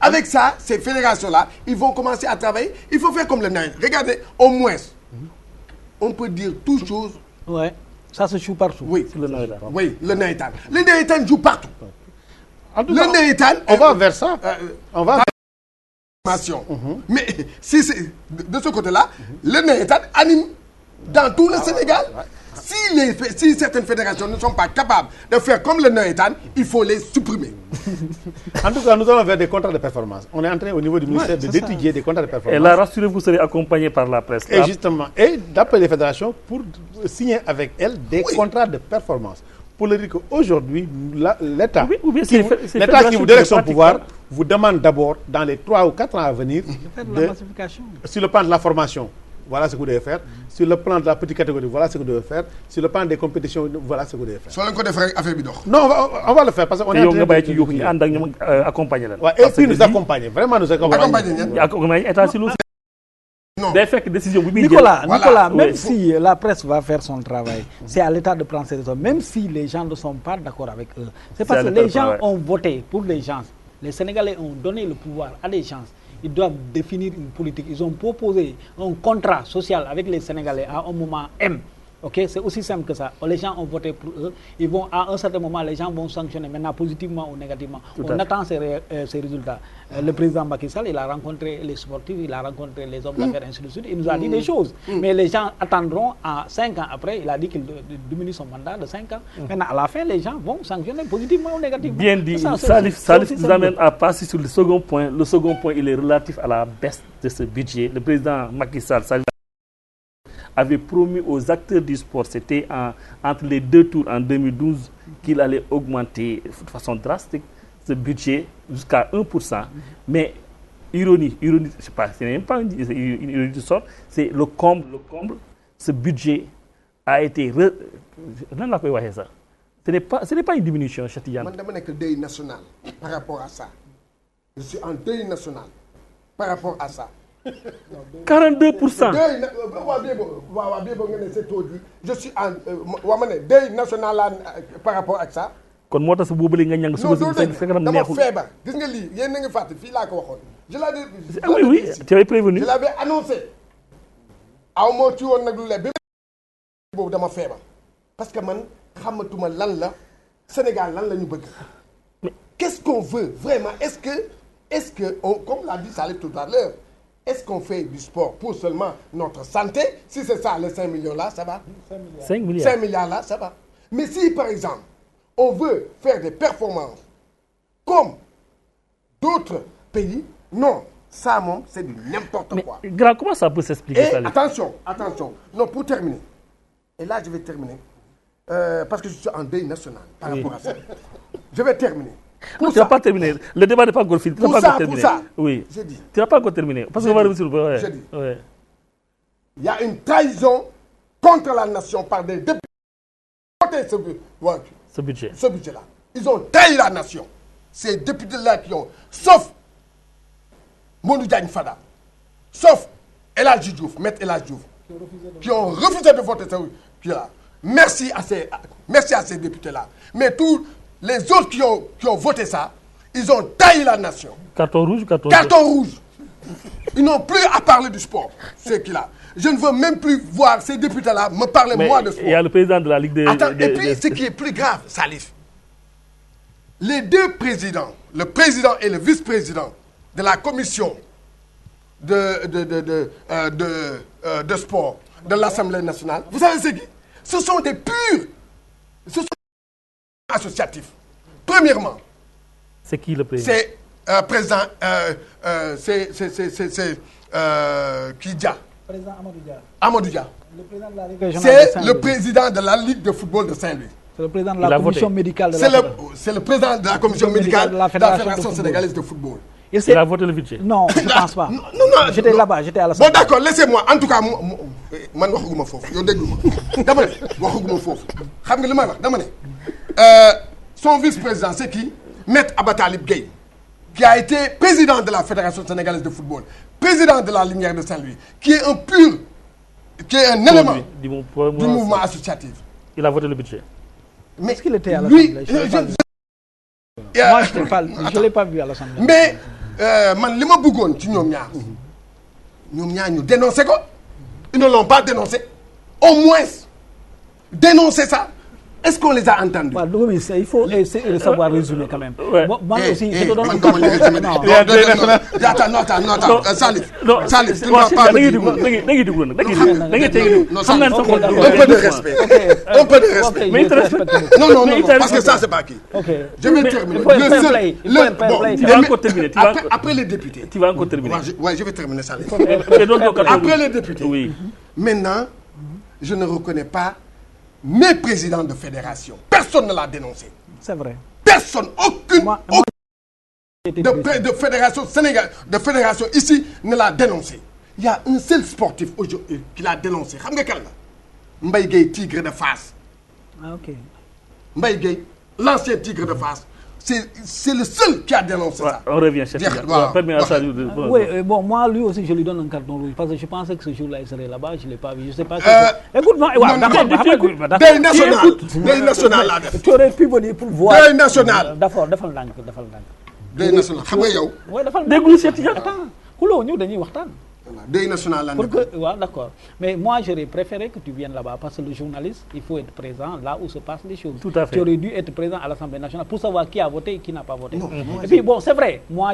Avec ça, ces fédérations-là, ils vont commencer à travailler. Il faut faire comme le Naïtan. Regardez, au moins, on peut dire toutes choses. Ouais, ça se joue partout. Oui, le Naïtan. Oui, le Naïtan. Le Naïtan joue partout. Le Naïtan, on va vers ça. On va vers ça. Mais si c'est de ce côté-là, le Naïtan anime dans tout le Sénégal. Si certaines fédérations ne sont pas capables de faire comme le Naïtan, il faut les supprimer. En tout cas, nous allons vers des contrats de performance. On est en train au niveau du ministère d'étudier des contrats de performance. Et là, rassurez-vous, vous serez accompagné par la presse. Et justement, et d'après les fédérations, pour signer avec elles des contrats de performance. Pour le dire qu'aujourd'hui, l'État qui vous délègue son pouvoir vous demande d'abord, dans les 3 ou 4 ans à venir, de faire de la massification. Sur le plan de la formation, voilà ce que vous devez faire. Sur le plan de la petite catégorie, voilà ce que vous devez faire. Sur le plan des compétitions, voilà ce que vous devez faire. soo leen ko def rek affaire bi dox. Non, on va le faire parce qu'on est en train de... yow nga ànd ak ñoom accompagner leen. Ouais, et puis nous accompagner, vraiment nous accompagner. Accompagner état civil. Non. Day fekk décision bu muy Nicolas, Voilà. Nicolas, même Oui. si la presse va faire son travail, c'est à l'État de prendre ses décisions, même si les gens ne sont pas d'accord avec eux. C'est parce que les gens ont voté pour les gens. Les Sénégalais ont donné le pouvoir à des gens. Ils doivent définir une politique. Ils ont proposé un contrat social avec les Sénégalais à un moment M. Ok, c'est aussi simple que ça. Les gens ont voté pour eux. Ils vont, à un certain moment, les gens vont sanctionner maintenant positivement ou négativement. On attend ces résultats. Le président Macky Sall, il a rencontré les sportifs, il a rencontré les hommes d'affaires, ainsi de suite. Il nous a dit des choses. Mais les gens attendront à 5 ans après. Il a dit qu'il diminue son mandat de 5 ans. Maintenant, à la fin, les gens vont sanctionner positivement ou négativement. Bien dit. Salif nous amène à passer sur le second point. Le second point, il est relatif à la baisse de ce budget. Le président Macky Sall avait promis aux acteurs du sport, c'était entre les deux tours en 2012, qu'il allait augmenter de façon drastique ce budget jusqu'à 1%. Mais ironie, je sais pas, c'est même pas une ironie de sorte, c'est le comble. Ce budget a été... Nan la koy waxee ça. Ce n'est pas une diminution, Chatiyan. Man dama nekk deuil national par rapport à ça. Je suis en deuil national par rapport à ça. 42%. waaw bien nga ne c'est taux dit. Je suis en ma ne deuil national la par rapport à ça. kon moo tax boobu nga ñang suba si dama feebar gis nga lii yéen na nga fàtte fii laa ko waxoon. Je l'avais oui, tu avais prévenu. Je l'avais annoncé. aw moo ci woon nag lu le bi boobu dama feebar parce que man xamatuma lan la Sénégal lan la ñu bëgg. Qu'est-ce qu'on veut vraiment? Est-ce que on, comme l'a dit Salif tout à l'heure, est-ce qu'on fait du sport pour seulement notre santé? Si c'est ça, les 5 millions là, ça va. 5 milliards. 5 milliards là, ça va. Mais si, par exemple, on veut faire des performances comme d'autres pays, non. Ça, c'est du n'importe quoi. Grand, comment ça peut s'expliquer, Et Salif? attention. Non, pour terminer. Et là, je vais terminer. Parce que je suis en deuil national par rapport à ça. Je vais terminer. Non, tu n'as pas terminé. Le débat n'est pas encore fini. Tu n'as pas encore terminé. Pour ça, oui. j'ai dit. Tu n'as pas encore terminé. Parce qu'on va revenir sur le... J'ai dit. Ouais. Il y a une trahison contre la nation par des députés. Ce budget. Ce budget-là. Ils ont trahi la nation. Ces députés-là qui ont, sauf Modou Diagne Fada, sauf El Hadji Diouf, Maître El Hadji Diouf, qui ont refusé de voter ce budget-là. Merci à ces députés-là. Mais tous les autres qui ont voté ça, ils ont trahi la nation. Carton rouge ou carton rouge. Ils n'ont plus à parler du sport, ceux qui là. Je ne veux même plus voir ces députés-là me parler moi de sport. Il y a le président de la Ligue des... Attends, et puis ce qui est plus grave, Salif, les deux présidents, le président et le vice-président de la commission de sport de l'Assemblée nationale, vous savez ce qui? Ce sont des purs, ce sont des associatifs. Premièrement, c'est qui le président? C'est président, c'est Kidja. Président Amadou Dia. C'est le président de la Ligue de football de Saint-Louis. C'est le président de la commission médicale de c'est le président de la commission médicale de la Fédération sénégalaise de football. Il a voté le budget. Non, je ne pense pas. Non, j'étais là-bas, j'étais à l'Assemblée. Bon, d'accord, laissez-moi. En tout cas, man waxuguma foofu yow déglu ma dama ne waxuguma foofu xam nga li may wax dama ne son vice-président c'est qui? Maître Abatalib Gueye, qui a été président de la Fédération sénégalaise de football, président de la Linière de Saint-Louis, qui est un élément du mouvement associatif. Il a voté le budget. Mais est-ce qu'il était à l'Assemblée? Moi, je ne l'ai pas vu à l'Assemblée. Mais man li ma bëggoon ci ñoom ñaar ñu dénoncé ko. Ils ne l'ont pas dénoncé. Au moins dénoncer ça. Est-ce qu'on les a entendus? Oui, il faut essayer de savoir résumer quand même. Ouais. Moi aussi, je te donne un comment les résumer? Non, attends, Salif, tu ne vas pas me dire. Un peu de respect. Non, parce que ça, c'est pas qui. Je vais terminer. Après les députés. Tu vas encore terminer. Oui, je vais terminer, Salif. Après les députés. Oui. Maintenant, je ne reconnais pas mes présidents de fédération. Personne ne l'a dénoncé. C'est vrai. Personne, aucune de fédération sénégalaise, de fédération ici ne l'a dénoncé. Il y a un seul sportif aujourd'hui qui l'a dénoncé. Xam nga kan la Mbaye Gueye, Tigre de Fass. Ah, ok. Mbaye Gueye, l'ancien Tigre de Fass. C'est le seul qui a dénoncé ça. On revient, chef. Oui, bon, moi, lui aussi, je lui donne un carton rouge parce que je pensais que ce jour-là, il serait là-bas. Je ne l'ai pas vu. Je ne sais pas. Écoute-moi, Deuil national là. Tu aurais pu venir pour voir. Deuil national. Deuil national. Xam nga yow. Oui, déglu Cheikh Tidiane. Attends, kuloo ñëw dañuy waxtaan. Deuil national là. D'accord. Mais moi, j'aurais préféré que tu viennes là-bas parce que le journaliste, il faut être présent là où se passent les choses. Tout à fait. Tu aurais dû être présent à l'Assemblée nationale pour savoir qui a voté et qui n'a pas voté. Non, et puis, bon, c'est vrai, moi,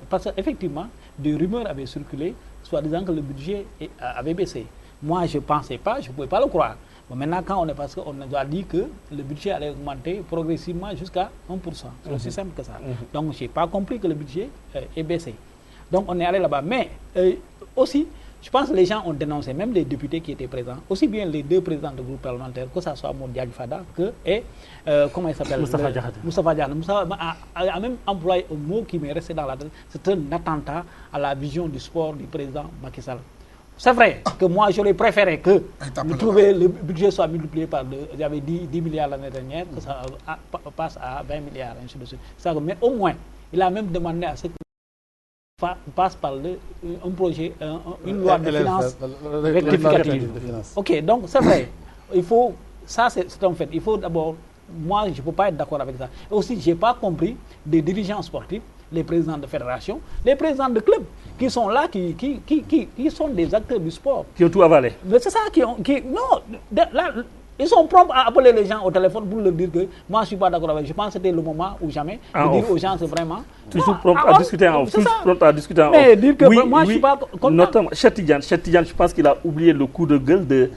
parce qu'effectivement, des rumeurs avaient circulé, soit disant que le budget avait baissé. Moi, je ne pensais pas, je ne pouvais pas le croire. Bon, maintenant, parce qu'on nous a dit que le budget allait augmenter progressivement jusqu'à 1%. C'est aussi simple que ça. Donc, je n'ai pas compris que le budget est baissé. Donc on est allé là-bas. Mais aussi, je pense que les gens ont dénoncé, même les députés qui étaient présents, aussi bien les deux présidents de groupe parlementaire, que ce soit Modiag Fada, comment il s'appelle Moustapha Diakhaté. Moustapha Diakhaté. Moustapha a même employé un mot qui m'est resté dans la tête. C'est un attentat à la vision du sport du président Macky Sall. C'est vrai que moi, j'aurais préféré que le budget soit multiplié par 2. Il y avait 10 milliards l'année dernière, que ça passe à 20 milliards, ainsi de suite. Mais au moins, il a même demandé à ce que passe par un projet, une loi de finances rectificative. Ok, donc c'est vrai. Il faut, ça c'est un fait. Il faut d'abord, moi je ne peux pas être d'accord avec ça. Et aussi, je n'ai pas compris des dirigeants sportifs, les présidents de fédération, les présidents de clubs qui sont là, qui sont des acteurs du sport. Qui ont tout avalé. Mais c'est ça non, là, ils sont prompts à appeler les gens au téléphone pour leur dire que moi je ne suis pas d'accord avec eux. Je pense que c'était le moment ou jamais de dire aux gens c'est vraiment. Toujours prompt à discuter en off. Mais dire que moi je ne suis pas content. Notamment, Cheikh Tidiane, je pense qu'il a oublié le coup de gueule de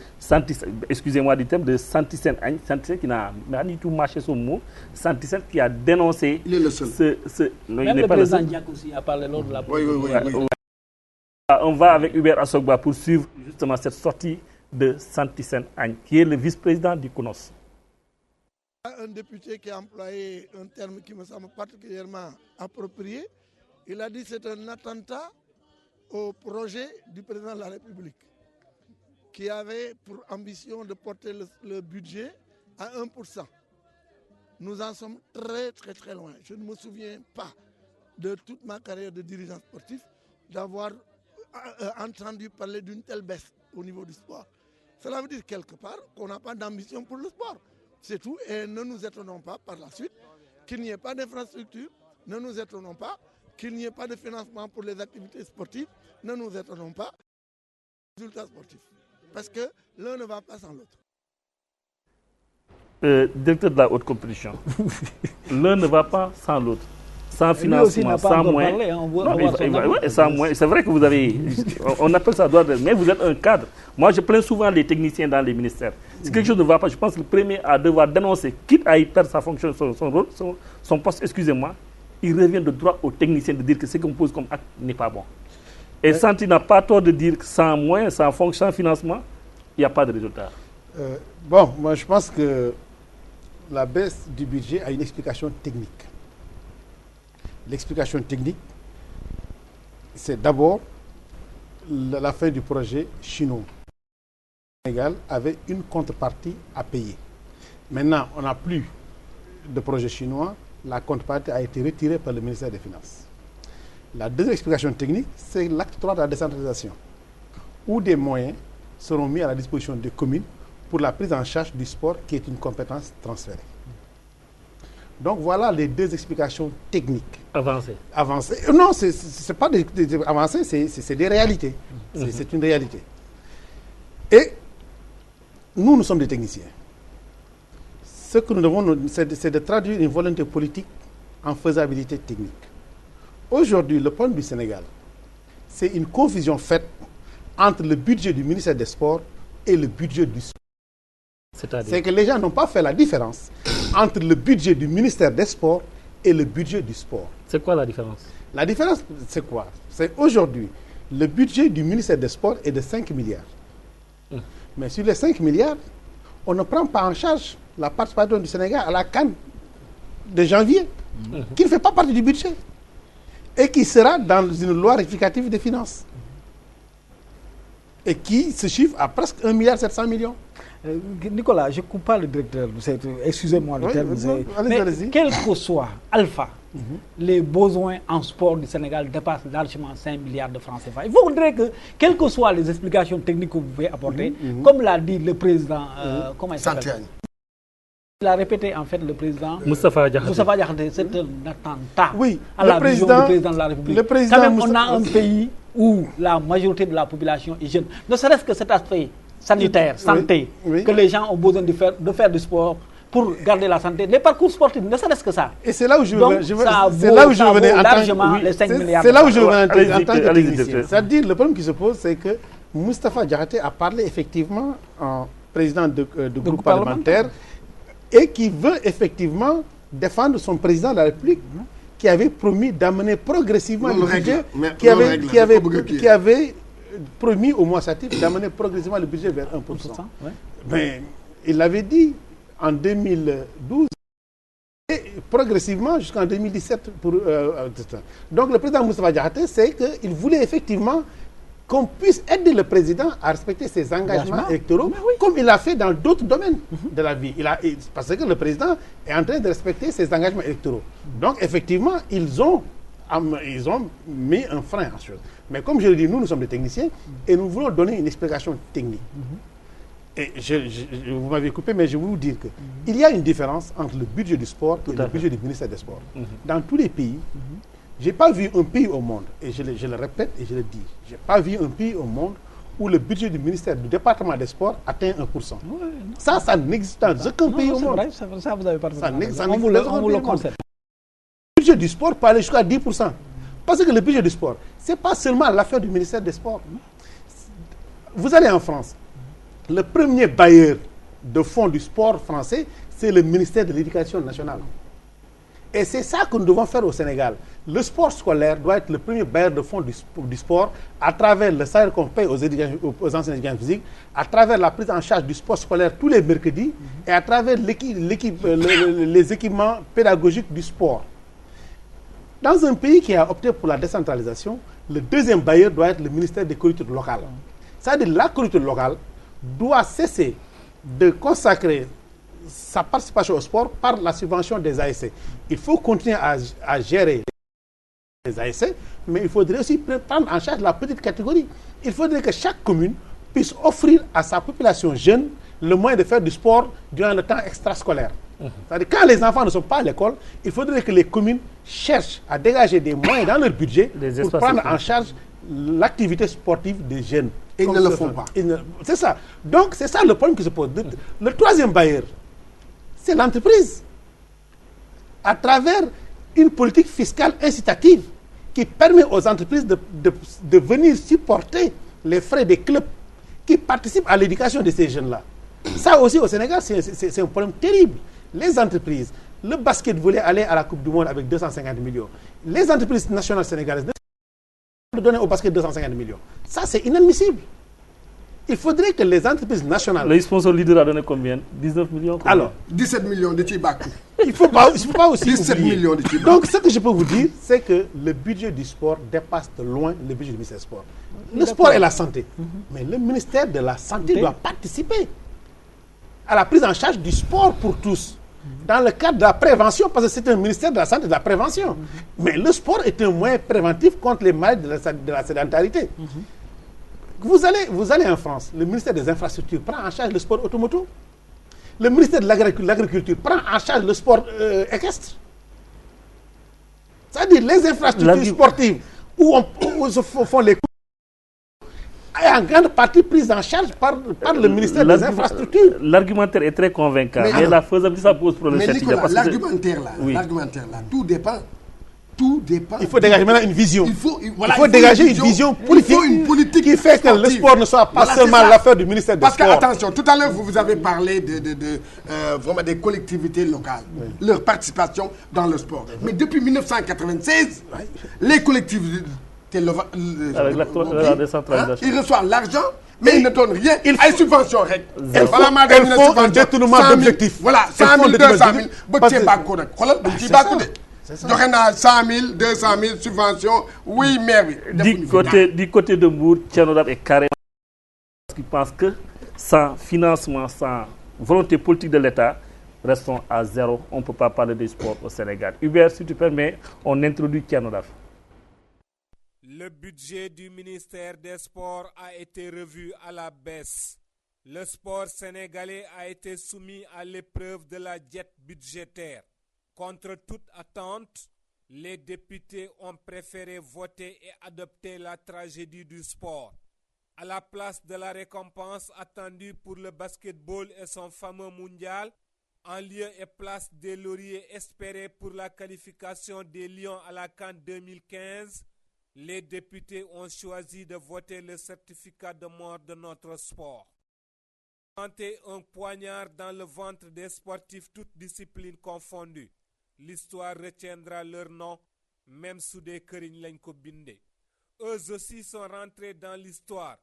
excusez-moi du terme, de Santisen Agne. Santisen qui n'a pas du tout mâché son mot. Santisen qui a dénoncé. Il est le seul. Même le président Diak aussi a parlé lors de la. Oui. On va avec Hubert Assogba pour suivre justement cette sortie de Santisen Agne, qui est le vice-président du CONOS. Un député qui a employé un terme qui me semble particulièrement approprié. Il a dit que c'est un attentat au projet du président de la République, qui avait pour ambition de porter le budget à 1%. Nous en sommes très loin. Je ne me souviens pas de toute ma carrière de dirigeant sportif d'avoir entendu parler d'une telle baisse au niveau du sport. Cela veut dire quelque part qu'on n'a pas d'ambition pour le sport. C'est tout. Et ne nous étonnons pas par la suite qu'il n'y ait pas d'infrastructure. Ne nous étonnons pas qu'il n'y ait pas de financement pour les activités sportives. Ne nous étonnons pas des résultats sportifs. Parce que l'un ne va pas sans l'autre. Directeur de la haute compétition, l'un ne va pas sans l'autre. Sans financement, sans moyens. Sans moyens. C'est vrai que vous avez, on appelle ça droit, mais vous êtes un cadre. Moi, je plains souvent les techniciens dans les ministères. Si quelque chose ne va pas, je pense que le premier à devoir dénoncer, quitte à y perdre sa fonction, son rôle, son poste, excusez-moi, il revient de droit aux techniciens de dire que ce qu'on pose comme acte n'est pas bon. Et Santi n'a pas tort de dire que sans moyens, sans fonction, sans financement, il n'y a pas de résultat. Bon, moi je pense que la baisse du budget a une explication technique. L'explication technique, c'est d'abord la fin du projet chinois. Le Sénégal avait une contrepartie à payer. Maintenant, on n'a plus de projet chinois. La contrepartie a été retirée par le ministère des Finances. La deuxième explication technique, c'est l'acte 3 de la décentralisation, où des moyens seront mis à la disposition des communes pour la prise en charge du sport, qui est une compétence transférée. Donc voilà les deux explications techniques. Avancées. Non, c'est pas des avancées, c'est des réalités. C'est une réalité. Et nous sommes des techniciens. Ce que nous devons, c'est de traduire une volonté politique en faisabilité technique. Aujourd'hui, le problème du Sénégal, c'est une confusion faite entre le budget du ministère des Sports et le budget du sport. C'est que les gens n'ont pas fait la différence entre le budget du ministère des Sports et le budget du sport. C'est quoi la différence? La différence, c'est quoi? C'est aujourd'hui, le budget du ministère des Sports est de 5 milliards. Mais sur les 5 milliards, on ne prend pas en charge la participation du Sénégal à la CAN de janvier, qui ne fait pas partie du budget. et qui sera dans une loi rectificative des finances et qui se chiffre à presque 1,7 milliard. Nicolas, je ne coupe pas le directeur, excusez-moi le terme, mais quel que soit Alpha, les besoins en sport du Sénégal dépassent largement 5 milliards de francs CFA. Il faudrait que, quelles que soient les explications techniques que vous pouvez apporter, comme l'a dit le président, comment il s'appelle ? Il a répété en fait le président Moustapha Diakhaté, c'est un attentat à le la vision du président de la République. Quand même, on a un pays où la majorité de la population est jeune. Ne serait-ce que cet aspect sanitaire, santé, que les gens ont besoin de faire du sport pour garder la santé. Les parcours sportifs, ne serait-ce que ça. Et c'est là où je revenais largement les 5 milliards. C'est là où je revenais en tant que technicien. C'est-à-dire, le problème qui se pose, c'est que Moustapha Diakhaté a parlé effectivement en président de groupe parlementaire et qui veut effectivement défendre son président de la République qui avait promis d'amener progressivement le budget, qui avait promis au Moissatif d'amener progressivement le budget vers 1%. Mais il l'avait dit en 2012 et progressivement jusqu'en 2017. Donc le président Moustapha Diakhaté, c'est qu'il voulait effectivement qu'on puisse aider le président à respecter ses engagements électoraux, comme il l'a fait dans d'autres domaines de la vie. Parce que le président est en train de respecter ses engagements électoraux. Donc, effectivement, ils ont mis un frein à ce chose. Mais comme je le dis, nous sommes des techniciens et nous voulons donner une explication technique. Et vous m'avez coupé, mais je veux vous dire qu'il y a une différence entre le budget du sport et le budget du ministère des Sports. Dans tous les pays, je n'ai pas vu un pays au monde, et je le répète et je le dis, je n'ai pas vu un pays au monde où le budget du ministère du département des sports atteint 1%. Ça n'existe dans aucun pays au monde. Ça, vous avez pas ça n'existe on vous le concède. Le budget du sport peut aller jusqu'à 10%. Parce que le budget du sport, ce n'est pas seulement l'affaire du ministère des Sports. Vous allez en France, le premier bailleur de fonds du sport français, c'est le ministère de l'Éducation nationale. Et c'est ça que nous devons faire au Sénégal. Le sport scolaire doit être le premier bailleur de fonds du sport à travers le salaire qu'on paye aux anciens étudiants physiques, à travers la prise en charge du sport scolaire tous les mercredis et à travers les équipements pédagogiques du sport. Dans un pays qui a opté pour la décentralisation, le deuxième bailleur doit être le ministère des collectivités locales. C'est-à-dire la collectivité locale doit cesser de consacrer sa participation au sport par la subvention des ASC. Il faut continuer à gérer les ASC, mais il faudrait aussi prendre en charge la petite catégorie. Il faudrait que chaque commune puisse offrir à sa population jeune le moyen de faire du sport durant le temps extrascolaire. C'est-à-dire quand les enfants ne sont pas à l'école, il faudrait que les communes cherchent à dégager des moyens dans leur budget pour prendre en charge l'activité sportive des jeunes. Et ils ne le font pas. C'est ça. Donc c'est ça le problème qui se pose. Le troisième bailleur, c'est l'entreprise. À travers une politique fiscale incitative qui permet aux entreprises de venir supporter les frais des clubs qui participent à l'éducation de ces jeunes-là. Ça aussi au Sénégal, c'est un problème terrible. Les entreprises, le basket voulait aller à la Coupe du Monde avec 250 millions. Les entreprises nationales sénégalaises ne donner au basket 250 millions. Ça, c'est inadmissible. Il faudrait que les entreprises nationales... Le sponsor leader a donné combien? 19 millions combien? Alors, 17 millions de Tchibakou. Il ne faut pas aussi 17 millions de Tchibakou. Donc, ce que je peux vous dire, c'est que le budget du sport dépasse de loin le budget du ministère du sport. Le sport est la santé. Mais le ministère de la Santé doit participer à la prise en charge du sport pour tous. Dans le cadre de la prévention, parce que c'est un ministère de la Santé et de la prévention. Mais le sport est un moyen préventif contre les maladies de la sédentarité. Vous allez en France, le ministère des Infrastructures prend en charge le sport automobile. Le ministère de l'Agriculture prend en charge le sport équestre. C'est-à-dire les infrastructures sportives où se font les cours est en grande partie prise en charge par le ministère des Infrastructures. L'argumentaire est très convaincant, mais la faisabilité, ça pose problème. Mais Nicolas, l'argumentaire là, tout dépend. Il faut dégager maintenant une vision. Il faut dégager une vision politique, qui fait que le sport ne soit pas seulement l'affaire du ministère des Sports. Parce que, attention, tout à l'heure, vous avez parlé vraiment des collectivités locales, leur participation dans le sport. Mais depuis 1996, les collectivités avec la décentralisation, ils reçoivent l'argent, mais ils ne donnent rien. Elles subventions. Elles font un détournement d'objectifs. Voilà, 100 000, 200 000. joxe naa 100 000 200 000 subventions oui maire bi. du côté de Mbour Thierno Dab est carrément parce qu'il pense que sans financement, sans volonté politique de l'État, restons à zéro. On ne peut pas parler des sports au Sénégal. Hubert, si tu permets, on introduit Thierno Dab. Le budget du ministère des Sports a été revu à la baisse. Le sport sénégalais a été soumis à l'épreuve de la diète budgétaire. Contre toute attente, les députés ont préféré voter et adopter la tragédie du sport. À la place de la récompense attendue pour le basketball et son fameux mondial, en lieu et place des lauriers espérés pour la qualification des Lions à la CAN 2015, les députés ont choisi de voter le certificat de mort de notre sport. Planter un poignard dans le ventre des sportifs toutes disciplines confondues. L'histoire retiendra leur nom, même sous des këriñ lañ ko bindé. Eux aussi sont rentrés dans l'histoire,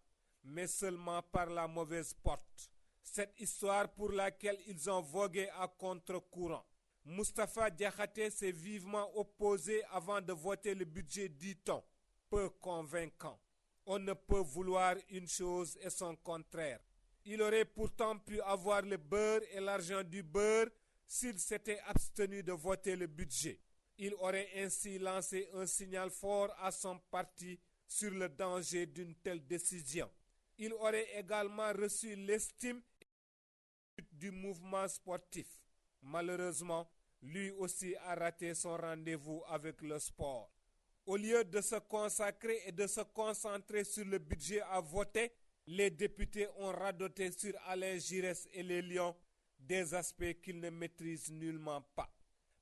mais seulement par la mauvaise porte. Cette histoire pour laquelle ils ont vogué à contre-courant. Moustapha Diakhaté s'est vivement opposé avant de voter le budget, dit-on, peu convaincant. On ne peut vouloir une chose et son contraire. Il aurait pourtant pu avoir le beurre et l'argent du beurre s'il s'était abstenu de voter le budget. Il aurait ainsi lancé un signal fort à son parti sur le danger d'une telle décision. Il aurait également reçu l'estime du mouvement sportif. Malheureusement, lui aussi a raté son rendez-vous avec le sport. Au lieu de se consacrer et de se concentrer sur le budget à voter, les députés ont radoté sur Alain Giresse et les Lions, des aspects qu'ils ne maîtrisent nullement pas.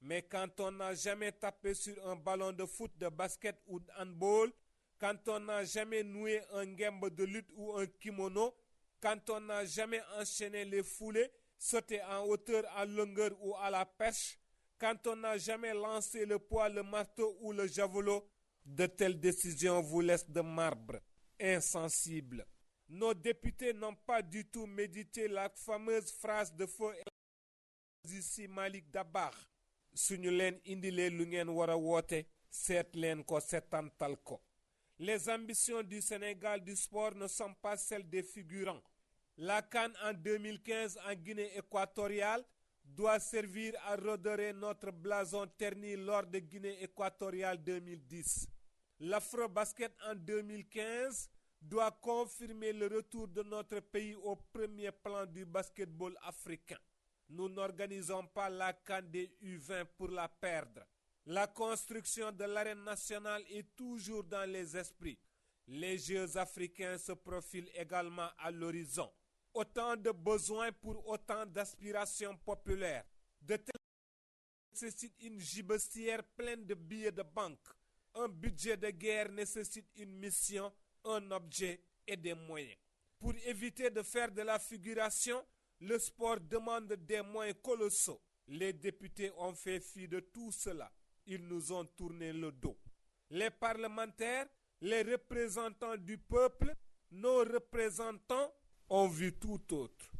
Mais quand on n'a jamais tapé sur un ballon de foot, de basket ou de handball, quand on n'a jamais noué un ngembe de lutte ou un kimono, quand on n'a jamais enchaîné les foulées, sauté en hauteur, en longueur ou à la pêche, quand on n'a jamais lancé le poids, le marteau ou le javelot, de telles décisions vous laissent de marbre, insensibles. Nos députés n'ont pas du tout médité la fameuse phrase de feu ici Malik Dabakh. Suñu leen indilee lu ngeen war a woote, seet leen ko setantal ko. Les ambitions du Sénégal du sport ne sont pas celles des figurants. La CAN en 2015 en Guinée équatoriale doit servir à redorer notre blason terni lors de Guinée équatoriale 2010. L'Afro-Basket en 2015 doit confirmer le retour de notre pays au premier plan du basketball africain. Nous n'organisons pas la CAN des U20 pour la perdre. La construction de l'arène nationale est toujours dans les esprits. Les Jeux africains se profilent également à l'horizon. Autant de besoins pour autant d'aspirations populaires. De telles nécessitent une gibecière pleine de billets de banque. Un budget de guerre nécessite une mission, un objet et des moyens. Pour éviter de faire de la figuration, le sport demande des moyens colossaux. Les députés ont fait fi de tout cela. Ils nous ont tourné le dos. Les parlementaires, les représentants du peuple, nos représentants ont vu tout autre.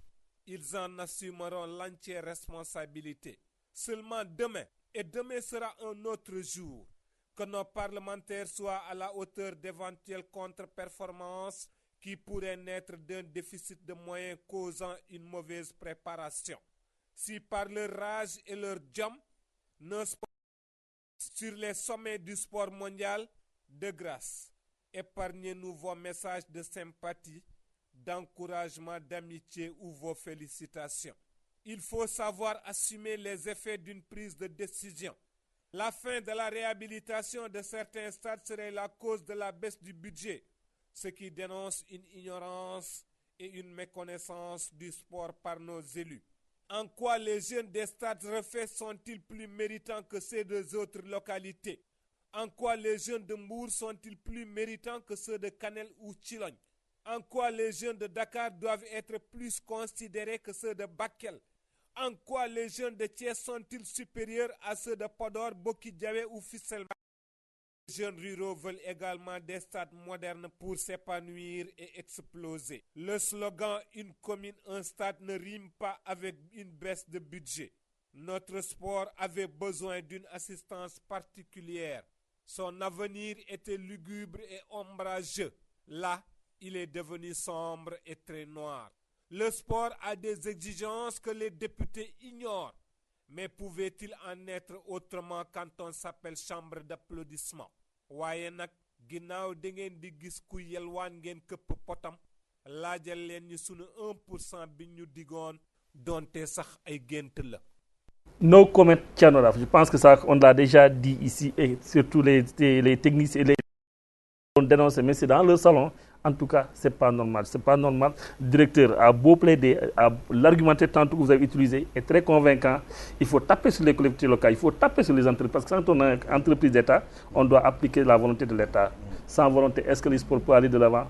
Ils en assumeront l'entière responsabilité. Seulement demain, et demain sera un autre jour, que nos parlementaires soient à la hauteur d'éventuelles contre-performances qui pourraient naître d'un déficit de moyens causant une mauvaise préparation. Si par leur rage et leur jam, nos sports sur les sommets du sport mondial, de grâce, épargnez-nous vos messages de sympathie, d'encouragement, d'amitié ou vos félicitations. Il faut savoir assumer les effets d'une prise de décision. La fin de la réhabilitation de certains stades serait la cause de la baisse du budget, ce qui dénonce une ignorance et une méconnaissance du sport par nos élus. En quoi les jeunes des stades refaits sont-ils plus méritants que ceux des autres localités? En quoi les jeunes de Mbour sont-ils plus méritants que ceux de Kanel ou Tchilogne? En quoi les jeunes de Dakar doivent être plus considérés que ceux de Bakel? En quoi les jeunes de Thiès sont-ils supérieurs à ceux de Podor, Boki-Diawé ou Fissel? Les jeunes ruraux veulent également des stades modernes pour s'épanouir et exploser. Le slogan « Une commune, un stade » ne rime pas avec une baisse de budget. Notre sport avait besoin d'une assistance particulière. Son avenir était lugubre et ombrageux. Là, il est devenu sombre et très noir. Le sport a des exigences que les députés ignorent. Mais pouvait-il en être autrement quand on s'appelle chambre d'applaudissement? waaye nag ginnaaw da ngeen di gis ku yelwaan ngeen këpp potam laajal leen ñu sunu 1% bi ñu digoon donte sax ay gént la. No comment, Thierno Raf. Je pense que ça, on l'a déjà dit ici, et surtout les techniciens et les on dénonce, mais c'est dans leur salon. En tout cas, c'est pas normal. C'est pas normal. Le directeur a beau plaider, l'argumentaire tantôt que vous avez utilisé est très convaincant. Il faut taper sur les collectivités locales, il faut taper sur les entreprises. Parce que quand on a une entreprise d'État, on doit appliquer la volonté de l'État. Sans volonté, est-ce que le sport peut aller de l'avant?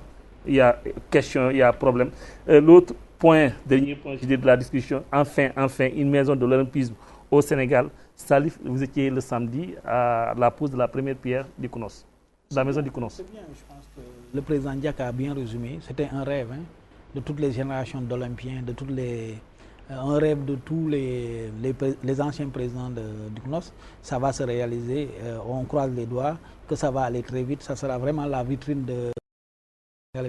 Il y a question, il y a problème. L'autre point, dernier point je dis, de la discussion, enfin, une maison de l'olympisme au Sénégal. Salif, vous étiez le samedi à la pose de la première pierre du CNOS. La maison du CNOS. C'est bien, je pense que le président Diak a bien résumé. C'était un rêve de toutes les générations d'Olympiens, un rêve de tous les anciens présidents du CNOS. Ça va se réaliser. On croise les doigts que ça va aller très vite. Ça sera vraiment la vitrine de...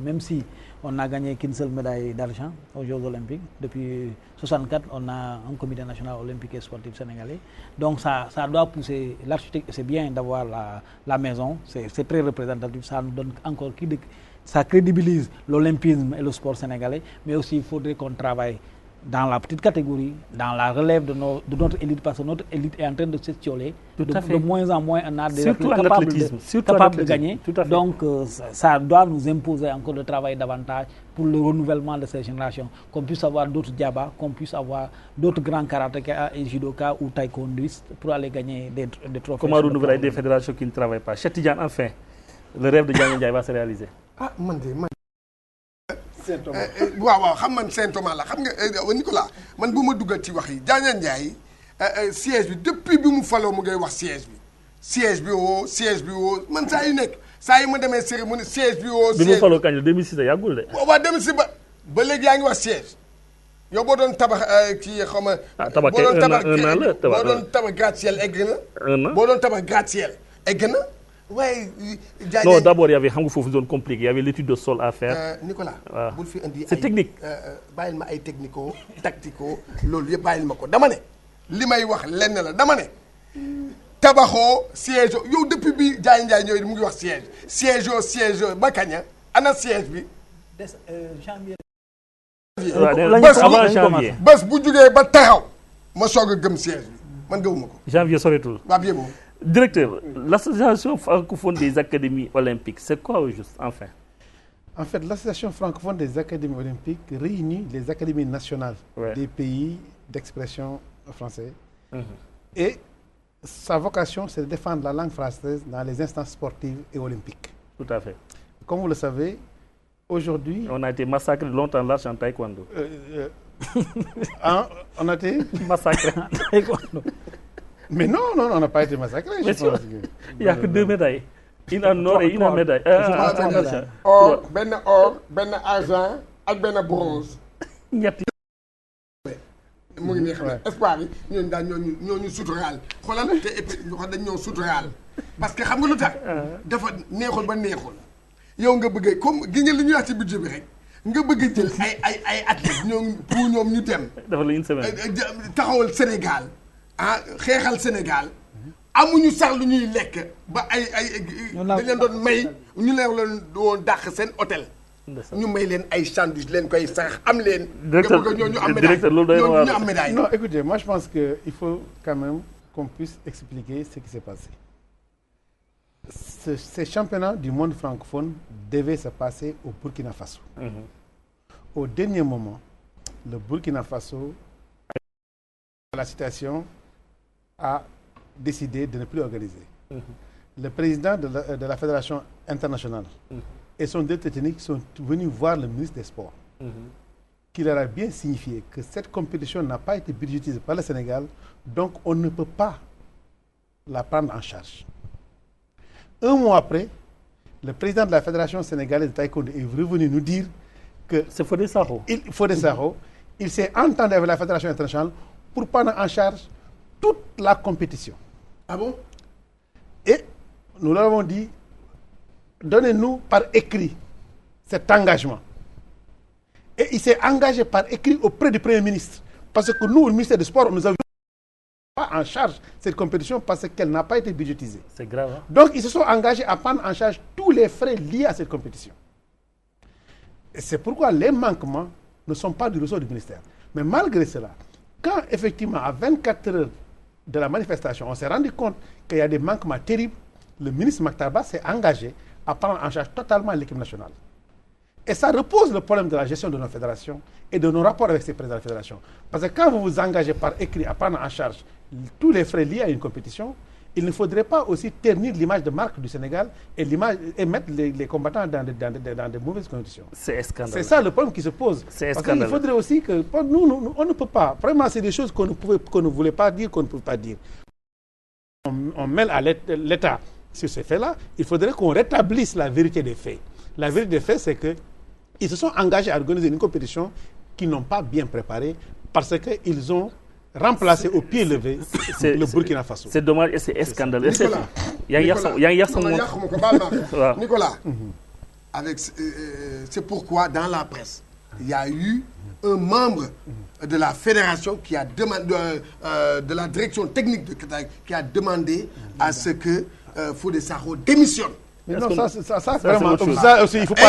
Même si on n'a gagné qu'une seule médaille d'argent aux Jeux Olympiques, depuis 1964, on a un comité national olympique et sportif sénégalais. Donc ça doit pousser l'architecte. C'est bien d'avoir la maison, c'est très représentatif, ça nous donne encore ça crédibilise l'olympisme et le sport sénégalais, mais aussi il faudrait qu'on travaille dans la petite catégorie, dans la relève de notre élite, parce que notre élite est en train de s'étioler. De moins en moins, on a des athlètes capables de gagner. Donc, ça doit nous imposer encore de travailler davantage pour le renouvellement de ces générations. Qu'on puisse avoir d'autres diabas, qu'on puisse avoir d'autres grands karatékas et judokas ou taekwondistes pour aller gagner des trophées. Comment renouveler des fédérations qui ne travaillent pas? Cheikh Tidiane, enfin, le rêve de Diagne Ndiaye va se réaliser. Ah, waaw xam man Saint Thomas la xam nga Nicolas man bu ma duggal ci wax yi Diagne Ndiaye siège bi depuis bi mu faloo mu ngay wax siège bi woo man saa yu nekk saa yu ma demee cérémonie siège bi woo. bi mu faloo kañ la 2006 la yàggul de. waaw 2006 ba léegi yaa ngi wax siège yow boo doon tabax kii xaw ma. tabax kay un an la boo doon tabax gratte-ciel egg na. boo doon tabax gratte-ciel egg na. Ouais, non, d'abord, il y avait une zone compliquée. Il y avait l'étude de sol à faire. Nicolas, c'est technique. Bàyyil ma ay technico, tactico, loolu yëpp bàyyil ma ko. Dama ne li may wax lenn la dama ne tabaxoo siège yow depuis bi Diagne Ndiaye ñëw mu ngi wax siège ba kañ ana siège bi. Janvier. Avant janvier. Bés bu jugee ba taxaw ma soog a gëm siège bi man gëwuma ko. Janvier soreetul. Waaw bien bon. Directeur, l'association francophone des académies olympiques, c'est quoi au juste, enfin? En fait, l'association francophone des académies olympiques réunit les académies nationales des pays d'expression français. Et sa vocation, c'est de défendre la langue française dans les instances sportives et olympiques. Tout à fait. Comme vous le savez, aujourd'hui... On a été massacré longtemps large en taekwondo. On a été massacré en taekwondo. Mais non, on n'a pas été massacré. Il n'y a que 2 médailles. Une en or et une en médaille. Or, ben argent ak ben bronze. ñetti. mu ngi nii xam ne espoir yi ñooñu daal ñooñu suturaal xoolal te et puis ñu xam dañ ñoo suturaal parce que xam nga lu tax dafa neexul ba neexul yow nga bëgg comme gi nga li ñuy wax ci budget bi rek nga bëgg jël ay athlètes ñoom pour ñoom ñu dem. dafa la une semaine. taxawal Sénégal. xeexal Sénégal amuñu sax lu ñuy lekk ba dañ leen doon may ñu leen doon dàq seen hôtel ñu may leen ay sandwich leen koy sax am leen ñu am médaille. Non, écoutez, moi je pense que il faut quand même qu'on puisse expliquer ce qui s'est passé. Ces championnats du monde francophone devaient se passer au Burkina Faso. Au dernier moment, le Burkina Faso, la situation, a décidé de ne plus organiser. Le président de la Fédération internationale et son directeur technique sont venus voir le ministre des Sports, qui leur a bien signifié que cette compétition n'a pas été budgétisée par le Sénégal, donc on ne peut pas la prendre en charge. Un mois après, le président de la Fédération sénégalaise de taekwondo est revenu nous dire que c'est Fodé Sakho. Il s'est entendu avec la Fédération internationale pour prendre en charge toute la compétition. Ah bon? Et nous l'avons dit, donnez-nous par écrit cet engagement. Et il s'est engagé par écrit auprès du Premier ministre. Parce que nous, au ministère du Sport, nous avions pas en charge cette compétition parce qu'elle n'a pas été budgétisée. C'est grave. Hein? Donc, ils se sont engagés à prendre en charge tous les frais liés à cette compétition. Et c'est pourquoi les manquements ne sont pas du ressort du ministère. Mais malgré cela, quand effectivement, à 24 heures de la manifestation, on s'est rendu compte qu'il y a des manquements terribles, le ministre Makhtar Ba s'est engagé à prendre en charge totalement l'équipe nationale. Et ça repose le problème de la gestion de nos fédérations et de nos rapports avec ces présidents de fédération. Parce que quand vous vous engagez par écrit à prendre en charge tous les frais liés à une compétition, il ne faudrait pas aussi ternir l'image de marque du Sénégal et mettre les combattants dans de mauvaises conditions. C'est scandaleux. C'est ça le problème qui se pose. C'est Parce qu'il faudrait aussi que nous, on ne peut pas. Vraiment, c'est des choses qu'on ne voulait pas dire, qu'on ne peut pas dire. On mêle à l'État sur ces faits-là. Il faudrait qu'on rétablisse la vérité des faits. La vérité des faits, c'est qu'ils se sont engagés à organiser une compétition qu'ils n'ont pas bien préparée parce qu'ils ont remplacé au pied levé le Burkina Faso. C'est dommage et c'est scandaleux. Nicolas, c'est pourquoi dans la presse, il y a eu un membre de la fédération qui a demandé, de la direction technique de Qatar, qui a demandé à ce que Fodé Sakho démissionne. Mais non, ça vraiment, ça aussi, il ne faut pas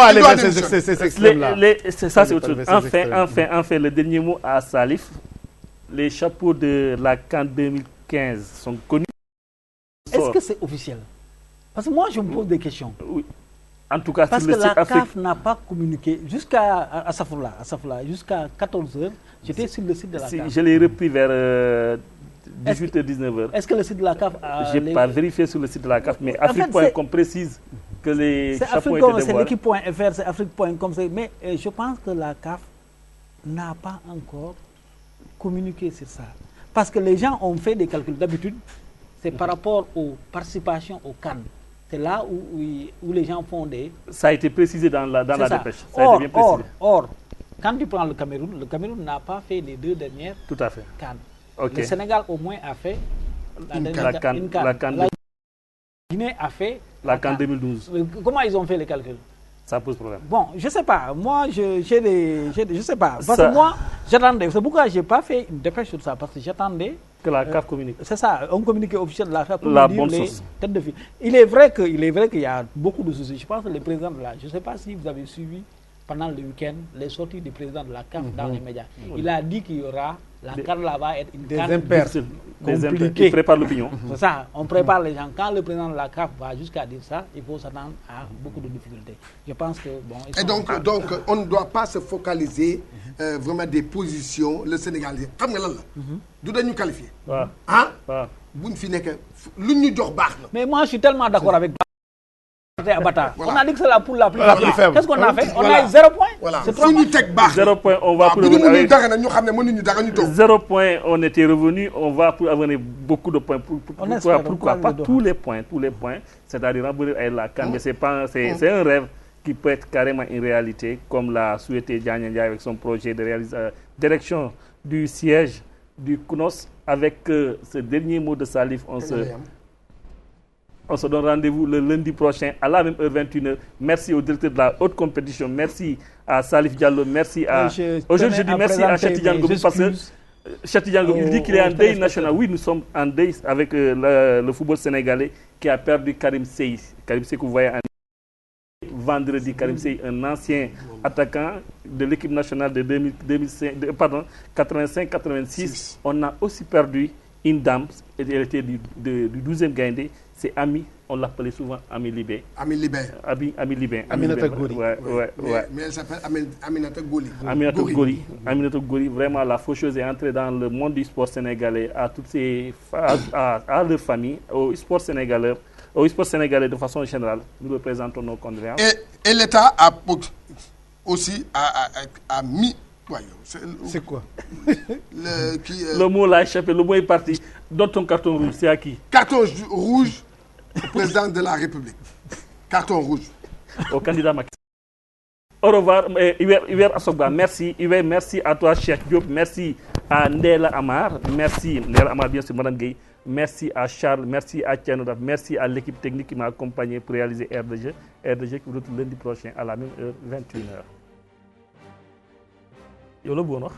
aller vers ces extrêmes-là. Ça, c'est autre chose. Enfin, le dernier mot à Salif. Les chapeaux de la CAN 2015 sont connus. Est-ce que c'est officiel? Parce que moi, je me pose des questions. Oui. En tout cas, parce que la CAF n'a pas communiqué jusqu'à jusqu'à 14h. J'étais sur le site de la CAF. Je l'ai repris vers 18h-19h. Est-ce que le site de la CAF a... Je n'ai pas vérifié sur le site de la CAF, mais Afrique.com précise que les chapeaux étaient dévoilés. C'est l'équipe.fr, c'est Afrique.com. Mais je pense que la CAF n'a pas encore communiqué sur ça. Parce que les gens ont fait des calculs. D'habitude, c'est par rapport aux participations au CAN. C'est là où les gens font des... Ça a été précisé dans la dépêche. Ça a été bien précisé. Or, quand tu prends le Cameroun n'a pas fait les 2 dernières Tout à fait. CAN. Okay. Le Sénégal au moins a fait une CAN. La Guinée a fait la CAN 2012. Comment ils ont fait les calculs? Ça pose problème. Bon, je ne sais pas. Moi, je sais pas. Parce que moi, j'attendais. C'est pourquoi je n'ai pas fait une dépêche sur ça. Parce que j'attendais que la CAF communique. C'est ça, un communiqué officiel de la CAF pour la dire bonne les source. têtes de file. Il est vrai qu'il y a beaucoup de soucis. Je pense que le président de la... Je ne sais pas si vous avez suivi pendant le week-end les sorties du président de la CAF dans les médias. Il a dit qu'il y aura... La CAN là va être une CAN compliquée. Il prépare l'opinion. C'est ça, on prépare les gens. Quand le président de la CAF va jusqu'à dire ça, il faut s'attendre à beaucoup de difficultés. Je pense que... Bon, et donc, on ne doit pas se focaliser vraiment des positions. Le Sénégal, xam nga lan la du dañu qualifié. Mais moi, je suis tellement d'accord avec... Voilà. On a dit que c'est la poule la plus faible. Qu'est-ce qu'on a fait? On a eu 0 point. Voilà. C'est 3 points. 0 point, on va pour 0 point, on était revenu, on va pour avoir beaucoup de points. Pourquoi pas tous les points, c'est-à-dire rembourser la CAN, mais c'est un rêve qui peut être carrément une réalité, comme l'a souhaité Diagne Ndiaye avec son projet de direction du siège du CNOS. Avec ce dernier mot de Salif, on se donne rendez-vous le lundi prochain à la même heure 21h. Merci au directeur de la haute compétition. Merci à Salif Diallo. Merci à... Aujourd'hui, je dis merci à Cheikh Tidiane Gomis parce que Cheikh Tidiane Gomis, il dit qu'il est en deuil national. Oui, nous sommes en deuil avec le football sénégalais qui a perdu Karim Sey. Karim Sey que vous voyez en vendredi. Karim Sey, un ancien attaquant de l'équipe nationale de 85-86. On a aussi perdu une dame. Elle était du 12e Gaïndé. C'est Ami, on l'appelait souvent Ami Libé. Ami Libé. Aminata Goli. Mais elle s'appelle Aminata Goli. Aminata Goli, vraiment la faucheuse est entrée dans le monde du sport sénégalais, à toutes à leur famille, au sport sénégalais de façon générale. Nous représentons nos condoléances. Et l'État a aussi mis... C'est quoi? Le mot l'a échappé, le mot est parti. Donne ton carton rouge, c'est à qui? Carton rouge au président de la République. Carton rouge. Au candidat Macky. Au revoir, Hubert Assogba. Merci. Hubert, merci à toi, Cheikh Diop. Merci à Ndéla Amar. Merci, Ndéla Amar, bien sûr, Madame Gueye. Merci à Charles. Merci à Tianodaf. Merci à l'équipe technique qui m'a accompagné pour réaliser Air de Jeu. Air de Jeu qui vous retrouve lundi prochain à la même heure, 21h. Yo, le bon, non?